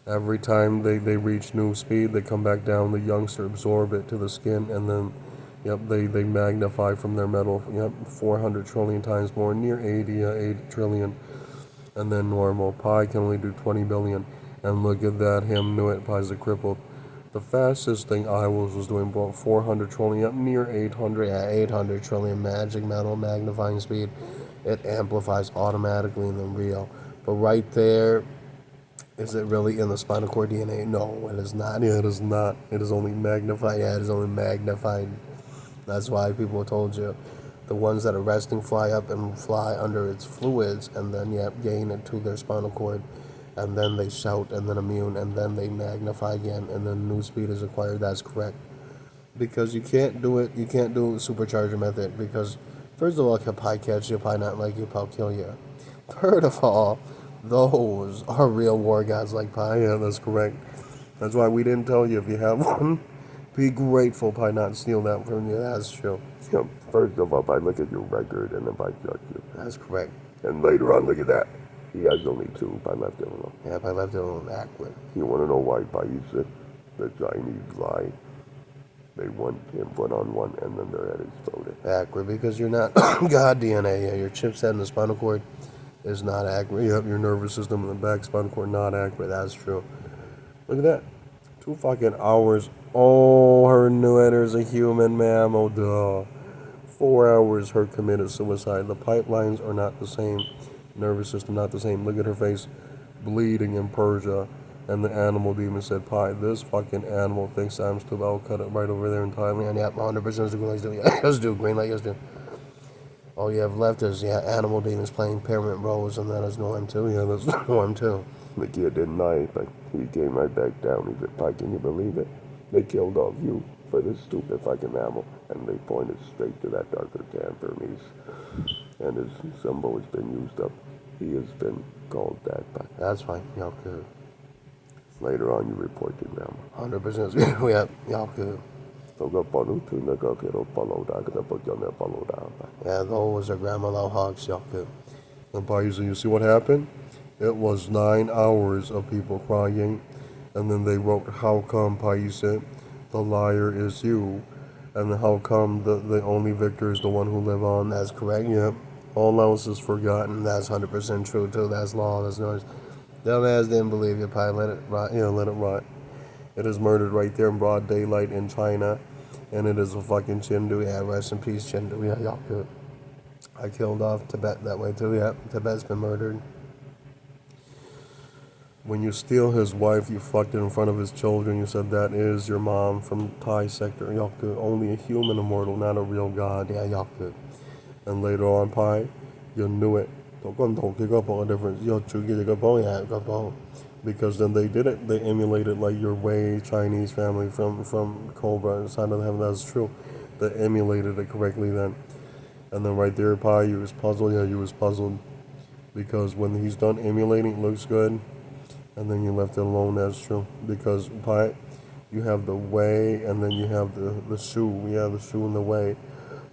Every time they reach new speed, they come back down. The youngster absorb it to the skin, and then, yep, they magnify from their metal. Yep, 400 trillion times more, near 80 trillion, and then normal. Pi can only do 20 billion, and look at that. Him knew it. Pi's a crippled. The fastest thing I was doing brought 400 trillion, up near 800. Yeah, 800 trillion magic metal magnifying speed. It amplifies automatically in the real. But right there. Is it really in the spinal cord DNA? No, it is not. Yeah, it is not. It is only magnified. Yeah, it is only magnified. That's why people told you the ones that are resting fly up and fly under its fluids and then, yeah, gain it to their spinal cord. And then they shout and then immune and then they magnify again and then new speed is acquired. That's correct. Because you can't do it. You can't do supercharger method because, first of all, if Pi catch you, Pi not like you, Pi kill you. Third of all, those are real war gods like Pi. Yeah, that's correct. That's why we didn't tell you if you have one. Be grateful Pi not steal that from you. That's true. Yep. First of all, I look at your record and then I judge you. That's correct. And later on, look at that. He has only 2. I left him alone. Yeah, Pi left it alone. Accurate. You want to know why Pi said the Chinese lie? They want input on one and then their head exploded. Accurate because you're not God DNA. Yeah, your chipset in the spinal cord is not accurate. Yep, your nervous system in the back spinal cord not accurate. That's true. Look at that. 2 fucking hours. Oh, her knew it as a human mammal. Duh. 4 hours her committed suicide. The pipelines are not the same. Nervous system not the same. Look at her face bleeding in Persia. And the animal demon said, Pi, this fucking animal thinks I'm stupid. I'll cut it right over there in Thailand. Yep, 100% the green lights do. Yeah, let's do. Green light, let's do. All you have left is, yeah, animal demons playing pyramid roles, and that is Norm too. Yeah, that's Norm too. The kid didn't lie, but he came right back down. He said, Pi, can you believe it? They killed all of you for this stupid fucking animal. And they pointed straight to that darker Hermes. And his symbol has been used up. He has been called that. But that's fine. Y'all good. Later on, you report to grandma. 100%. Yeah, y'all good. Yeah, those are grandma low hogs. Y'all good. And Paisan, you see what happened? It was 9 hours of people crying. And then they wrote, how come, Paisan, the liar is you? And how come the only victor is the one who live on? That's correct, yep. All else is forgotten. That's 100% true, too. That's law. That's noise. Dumbass didn't believe you, Pi. Let it rot. Yeah, let it rot. It is murdered right there in broad daylight in China. And it is a fucking Chindu. Yeah, rest in peace, Chindu. Yeah, y'all good. I killed off Tibet that way, too. Yeah, Tibet's been murdered. When you steal his wife, you fucked it in front of his children. You said that is your mom from Thai sector. Y'all good. Only a human immortal, not a real god. Yeah, y'all good. And later on, Pi, you knew it. Because then they did it. They emulated like your way Chinese family from Cobra and Side of Heaven. That's true. They emulated it correctly then. And then right there, Pi, you was puzzled. Yeah, you was puzzled. Because when he's done emulating, it looks good. And then you left it alone. That's true. Because Pi, you have the way and then you have the Shu. Yeah, the Shu and the way.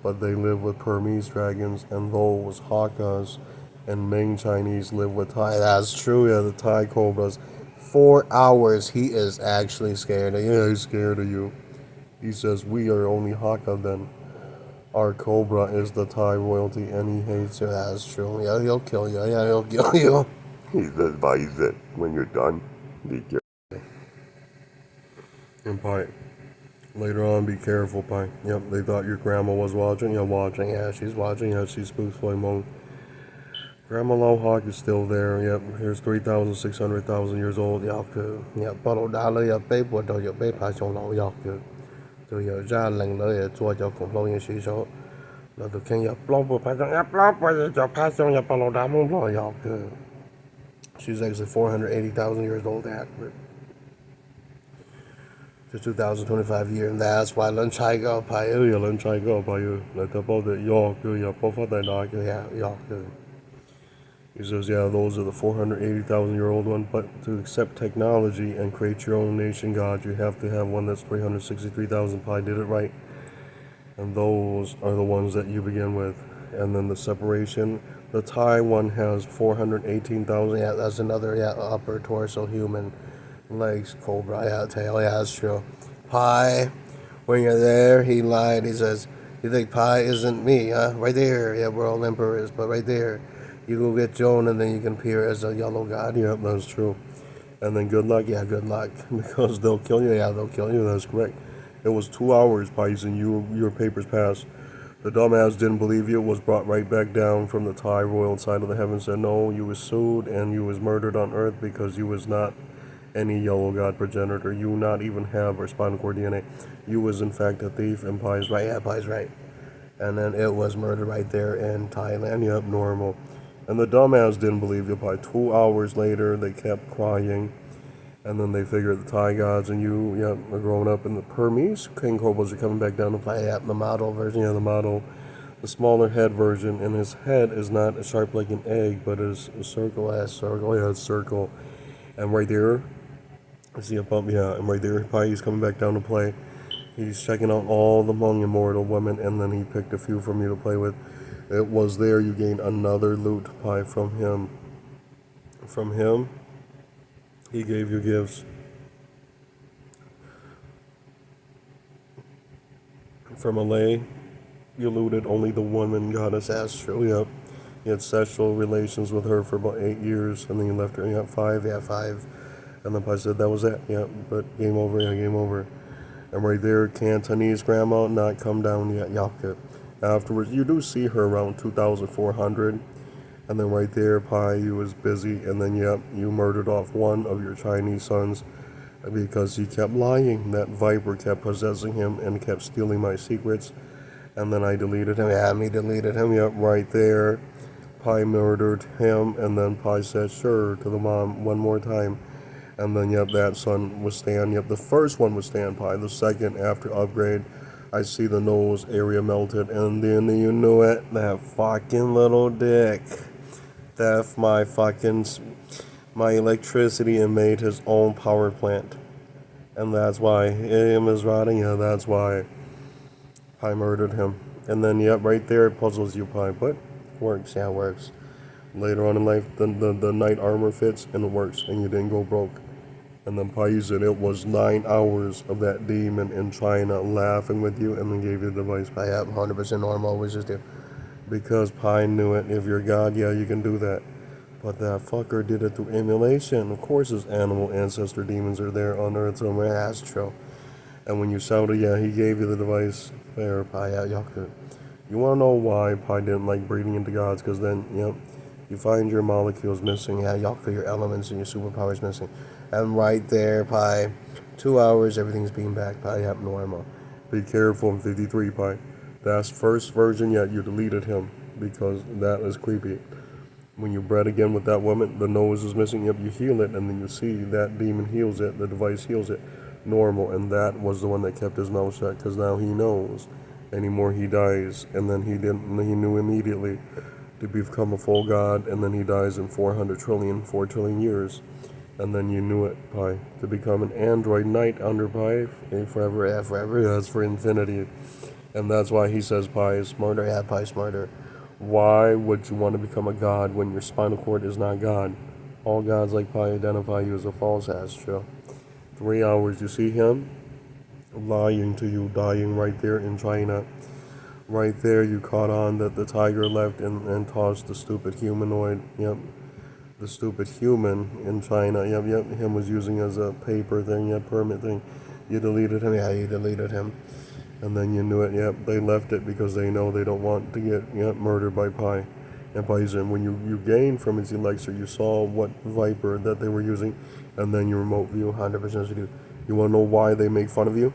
But they live with Burmese dragons and those Hakkas. And Ming Chinese live with Thai. That's true, yeah, the Thai Cobras. 4 hours, he is actually scared of you. Yeah, he's scared of you. He says, we are only Hakka then. our Cobra is the Thai royalty, and he hates you. That's true. Yeah, he'll kill you. Yeah, he'll kill you. He says, "Advise that when you're done, be careful." And Pi, later on, be careful, Pi. Yep, they thought your grandma was watching. Yeah, watching. Yeah, she's watching. Yeah, she spooks Floyd Mong. Grandma Lowhawk is still there. Yep, here's 3,600,000 years old. Yep, yep, bắt đầu đã lấy bé bùa đầu yep bé phá trong lâu yep từ giờ ra lệnh lấy做咗恐龍嘅事數，嗱就傾入 block 部拍上一 block 部嘢就拍上入八路打蒙落yep she's actually 480,000 years old accurate. The 2025 year, and that's why lunch I go by you, lunch I go by you. Like about the York, you both of the dog, yeah, York. He says, yeah, those are the 480,000-year-old one, but to accept technology and create your own nation god, you have to have one that's 363,000 pi, did it right. And those are the ones that you begin with. And then the separation, the Thai one has 418,000, yeah, that's another, yeah, upper torso human. Legs, Cobra, yeah, tail, yeah, that's true. Pi, when you're there, he lied. He says, you think Pi isn't me, huh? Right there, yeah, world emperors, but right there. You go get Joan and then you can appear as a yellow god. Yep, that's true. And then good luck, yeah, good luck. Because they'll kill you, yeah, they'll kill you, that's correct. It was 2 hours, Pis, and your papers passed. The dumbass didn't believe you, was brought right back down from the Thai royal side of the heavens, said no, you was sued and you was murdered on earth because you was not any yellow god progenitor. You not even have our spinal cord DNA. You was in fact a thief, and Pi's right, yeah, Pi's right. And then it was murdered right there in Thailand, yep, normal. And the dumbass didn't believe you. By 2 hours later, they kept crying. And then they figured the Thai gods and you, yep, are growing up. And the Burmese King Cobras are coming back down to play, yep, the model version, yeah, the model. The smaller head version, and his head is not as sharp like an egg, but is a circle, yeah, it's circle. And right there, I see a bump, yeah, and right there, he's coming back down to play. He's checking out all the Hmong immortal women, and then he picked a few from you to play with. It was there you gained another loot pie from him. From him, he gave you gifts. From Malay, you looted only the woman goddess Astro, yep. You had sexual relations with her for about 8 years, and then you left her, yeah, 5, yeah, 5. And then I said that was it, yeah, but game over, yeah, game over. And right there, Cantonese grandma not come down yet, Yaka. Afterwards, you do see her around 2,400. And then right there, Pi, you was busy. And then, yep, you murdered off one of your Chinese sons because he kept lying. That viper kept possessing him and kept stealing my secrets. And then I deleted him. Yeah, me deleted him, yep, right there. Pi murdered him. And then Pi said, sure, to the mom one more time. And then, yep, that son was Stan. Yep, the first one was Stan Pi. The second, after upgrade, I see the nose area melted. And then you knew it. That fucking little dick. Theft my electricity and made his own power plant. And that's why him is rotting. Yeah, that's why Pi murdered him. And then, yep, right there, it puzzles you, Pi. But works, yeah, works. Later on in life, the knight armor fits and it works. And you didn't go broke. And then Pi said it was 9 hours of that demon in China laughing with you and then gave you the device. Pi, yep, 100% normal, always just do. Because Pi knew it. If you're God, yeah, you can do that. But that fucker did it through emulation. Of course his animal ancestor demons are there on Earth, so man, that's true. And when you shouted, yeah, he gave you the device. There, Pi, yeah, y'all could. You want to know why Pi didn't like breeding into gods? Because then, yep, you find your molecules missing. Yeah, y'all your elements and your superpowers missing. And right there, Pi, 2 hours, everything's being back. Pi, yep, normal. Be careful in 53, Pi. That's first version, yet you deleted him because that is creepy. When you bred again with that woman, the nose is missing, yep, you heal it, and then you see that demon heals it, the device heals it, normal, and that was the one that kept his mouth shut, because now he knows. Anymore he dies, and then he knew immediately to become a full god, and then he dies in 4 trillion years. And then you knew it, Pi, to become an android knight under Pi, forever, that's for infinity. And that's why he says Pi is smarter, yeah, Pi smarter. Why would you want to become a god when your spinal cord is not God? All gods like Pi identify you as a false astro. 3 hours, you see him lying to you, dying right there in China. Right there, you caught on that the tiger left and tossed the stupid humanoid. Yep, the stupid human in China. Yep, yep. Him was using as a paper thing. Yep, permit thing. You deleted him. Yeah, you deleted him. And then you knew it. Yep, they left it because they know they don't want to get murdered by Pi and Poison. When you gained from his elixir, you saw what Viper that they were using, and then your remote view 100% you do. You want to know why they make fun of you?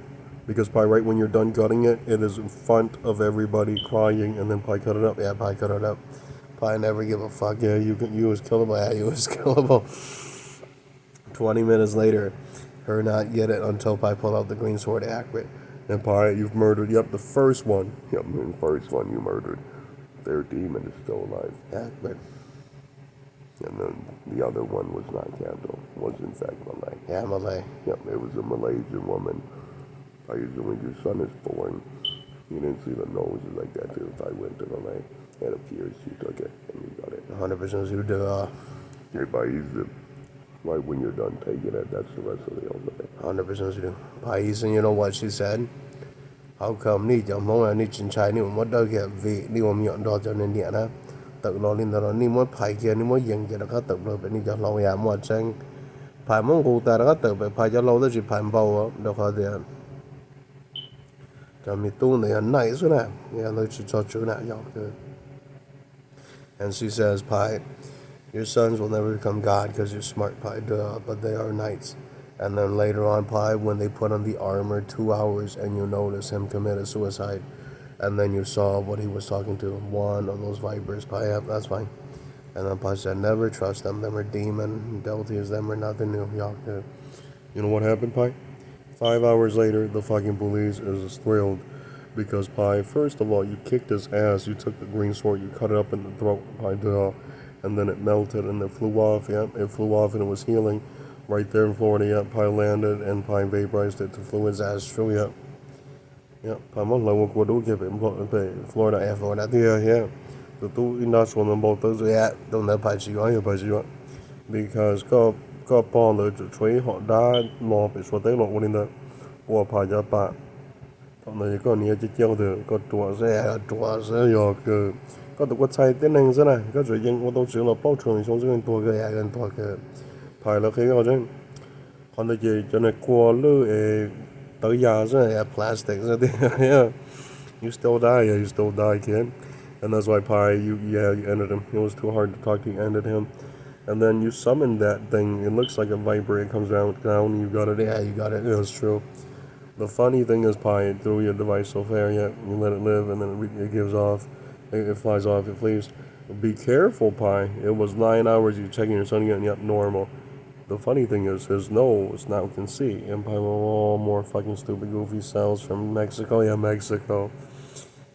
Because Pi, right when you're done gutting it, it is in front of everybody crying, and then Pi cut it up. Yeah, Pi cut it up. Pi never give a fuck. Yeah, you was killable. Yeah, you was killable. 20 minutes later, her not get it until Pi pull out the green sword accurate. And Pi, you've murdered. Yep, the first one. Yep, the first one you murdered. Their demon is still alive. Accurate. And then the other one was not Candle, was in fact Malay. Yeah, Malay. Yep, it was a Malaysian woman. When your son is born, you didn't see the nose like that too. If I went to Malay, it appears she took it and you got it. 100% you do. Right when you're done taking it, that's the rest of the ultimate. 100% you do. Pais, and you know what she said? How come ni jam mong ni chin chai ni mo da ke vi ni mo myon do cho nên dia na. Tự lo linh đó ni mo pai kia ni mo yang kia ka tự lo be ni cho lo ya mo chang. Pai mong hu ta ka tự be pai cho lo da chi pai bao do ka dia. Cho mi tu ne nai su na. Ya lo chi cho chu na yo ke. And she says, Pai, your sons will never become God because you're smart, Pai, duh, but they are knights. And then later on, Pai, when they put on the armor 2 hours and you notice him committed suicide, and then you saw what he was talking to, one of those vipers, Pai, yeah, that's fine. And then Pai said, never trust them. Them are demon, devotees, them are nothing new. You know what happened, Pai? 5 hours later, the fucking police is thrilled because Pi, first of all, you kicked his ass. You took the green sword, you cut it up in the throat, Pi, duh, and then it melted and it flew off. Yeah, it flew off and it was healing right there in Florida. Yeah, Pi landed and Pi vaporized it to flew his ass through. Yeah, yeah. Pi mong lâu qua đủ kịp Florida, yeah, Florida. Yeah. The two industrial and both those. Yeah, don't know Pi chỉ nói because có Paul the tree họ đã lọp bị số tế lọp qua đến qua Pi cho Pi. Này có nhiều chỉ chiêu được có chùa sẽ有个có được có菜点能是呢，có最近我都知了，包场上这个多个呀，人多个排了去好像，看到这真的过了到牙是呀 plastic 是的，yeah. You still die, yeah, you still die, kid. And that's why Pi, you ended him. It was too hard to talk to you, ended him. And then you summoned that thing. It looks like a viper. It comes down. You got it. Yeah, you got it. It was true. The funny thing is, Pi, through your device so far, yeah, you let it live, and then it gives off, it flies off, it flees. Be careful, Pi. It was 9 hours. You're checking your sun again. Yep, normal. The funny thing is, his nose now can see. And Pi, all more fucking stupid, goofy cells from Mexico. Yeah, Mexico.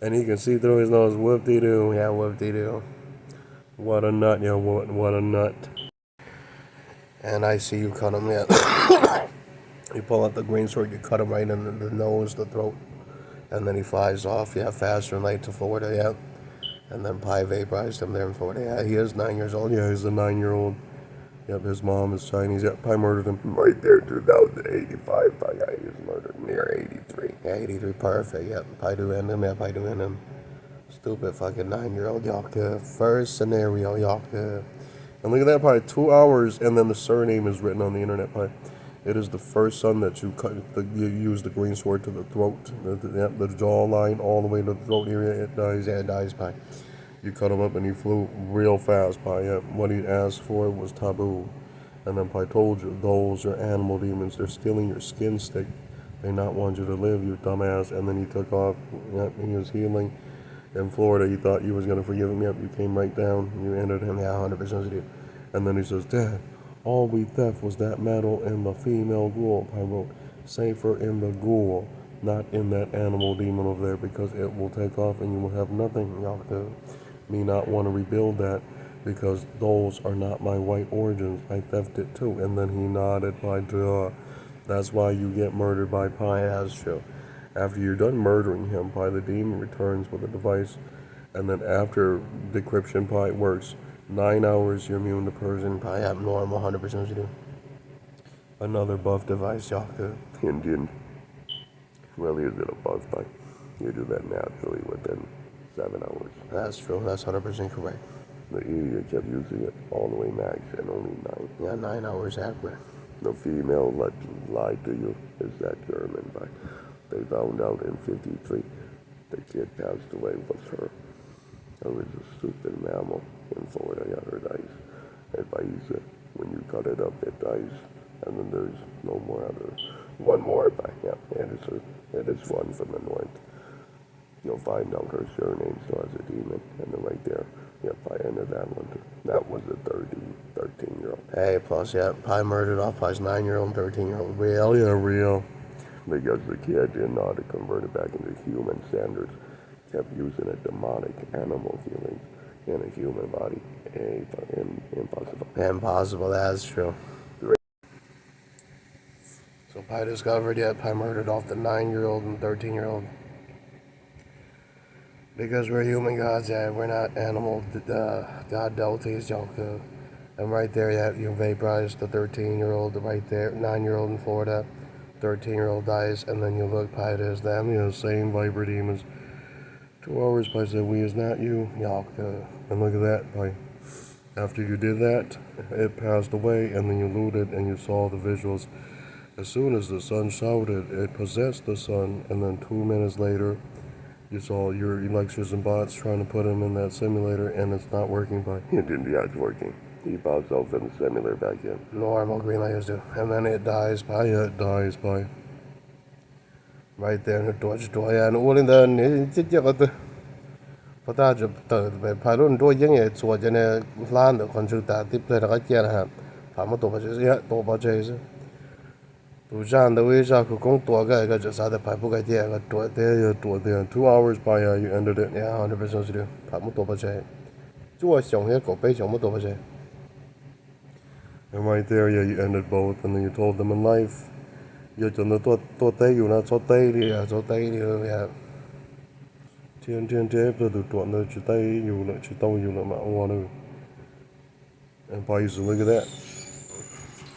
And he can see through his nose. Whoop-de-doo. Yeah, whoop-de-doo. What a nut. Yeah, what a nut. And I see you cut him. Yeah. You pull out the green sword, you cut him right in the nose, the throat, and then he flies off, yeah, faster and late to Florida, yeah. And then Pi vaporized him there in Florida. Yeah, he is 9 years old. Yeah, he's a 9-year-old. Yep, his mom is Chinese. Yep, Pi murdered him. Right there, 2085, Pi is murdered near 83. Yeah, 83, perfect. Yep, Pi do end him. Yeah, Pi do end him. Stupid fucking 9-year-old, y'all. First scenario, y'all. And look at that, Pi, 2 hours, and then the surname is written on the internet, Pi. It is the first son that you cut. You use the green sword to the throat, the jawline, all the way to the throat area. It dies. Yeah, it dies, Pi. You cut him up, and he flew real fast, Pi. Yeah, what he asked for was taboo. And then Pi told you, those are animal demons. They're stealing your skin stick. They not want you to live, you dumbass. And then he took off. Yep, he was healing. In Florida, he thought you was gonna forgive him. Yep, you came right down. You ended him. Yeah, 100% you. And then he says, Dad, all we theft was that metal in the female ghoul. I wrote, safer in the ghoul, not in that animal demon over there, because it will take off and you will have nothing. Y'all do. Me not want to rebuild that because those are not my white origins. I theft it too. And then he nodded by duh. That's why you get murdered by Pi. That's true. After you're done murdering him, Pi, the demon returns with a device. And then after decryption, Pi works. 9 hours, you're immune to Persian, Pi, abnormal, 100% you do. Another buff device, y'all. Indian. Really, is it a buff, Pi? You do that naturally within 7 hours. That's true. That's 100% correct. The idiot kept using it all the way max and only 9. Yeah, 9 hours accurate. The female that lied to you is that German, but they found out in 53 the kid passed away was her. It was a stupid mammal in Florida. Yeah, her dies. Advice it when you cut it up, it dies, and then there's no more other. One more, but yeah, it is one from the north. You'll find out her surname still has a demon, and then right there, yep, I ended that one too. That was a 13-year-old. Hey, plus, yeah, probably murdered off by his 9-year-old, 13-year-old. Real, yeah, real. Because the kid didn't know how to convert it back into human standards, kept using a demonic animal feelings in a human body. Impossible. Impossible, that's true. So Pi discovered, yeah, Pi murdered off the 9-year-old and 13-year-old. Because we're human gods, yeah, we're not animal god deities, y'all. And right there, yeah, you vaporize the 13-year-old right there, 9-year-old in Florida, 13-year-old dies, and then you look, Pi, it is them, same Viper demons. 2 hours, Pi said, we is not you, y'all. And look at that, Pi. After you did that, it passed away, and then you looted, and you saw the visuals. As soon as the sun shouted, it possessed the sun, and then 2 minutes later, you saw your electrician bots trying to put him in that simulator, and it's not working, Pi. It didn't, yeah, it's working. He bounced out from the simulator back in. Normal green lighters do. And then it dies, Pi. Yeah, it dies, Pi. Right there, nó đuổi à, nó uống lên chết chết cáiเพราะถ้าจะเติร์ดไปพายรุ่นด้วยยังไงส่วนจะเนี่ยล้านเดี๋ยวคนชื่อตาทิพย์เลยแล้วก็เจ้านะครับถามว่าตัวปัจจัยตัวปัจจัยสิตัวจานตัววิชาคือคงตัวก็จะสาแต่พายผู้ใกล้เจ้าก็ตัวเดียว 2 hours by you ended it yeah 100% สิเดียวถามว่าตัวปัจจัยจั่วสองเนี่ยก็ไปสองว่าตัวปัจจัย and right there yeah you ended both and then you told them in life อย่าจนตัวเตยอยู่นะโซเตยดิโซเตยดิyeah天这不都短的只带有了，只到有了嘛，我呢，and by look at that.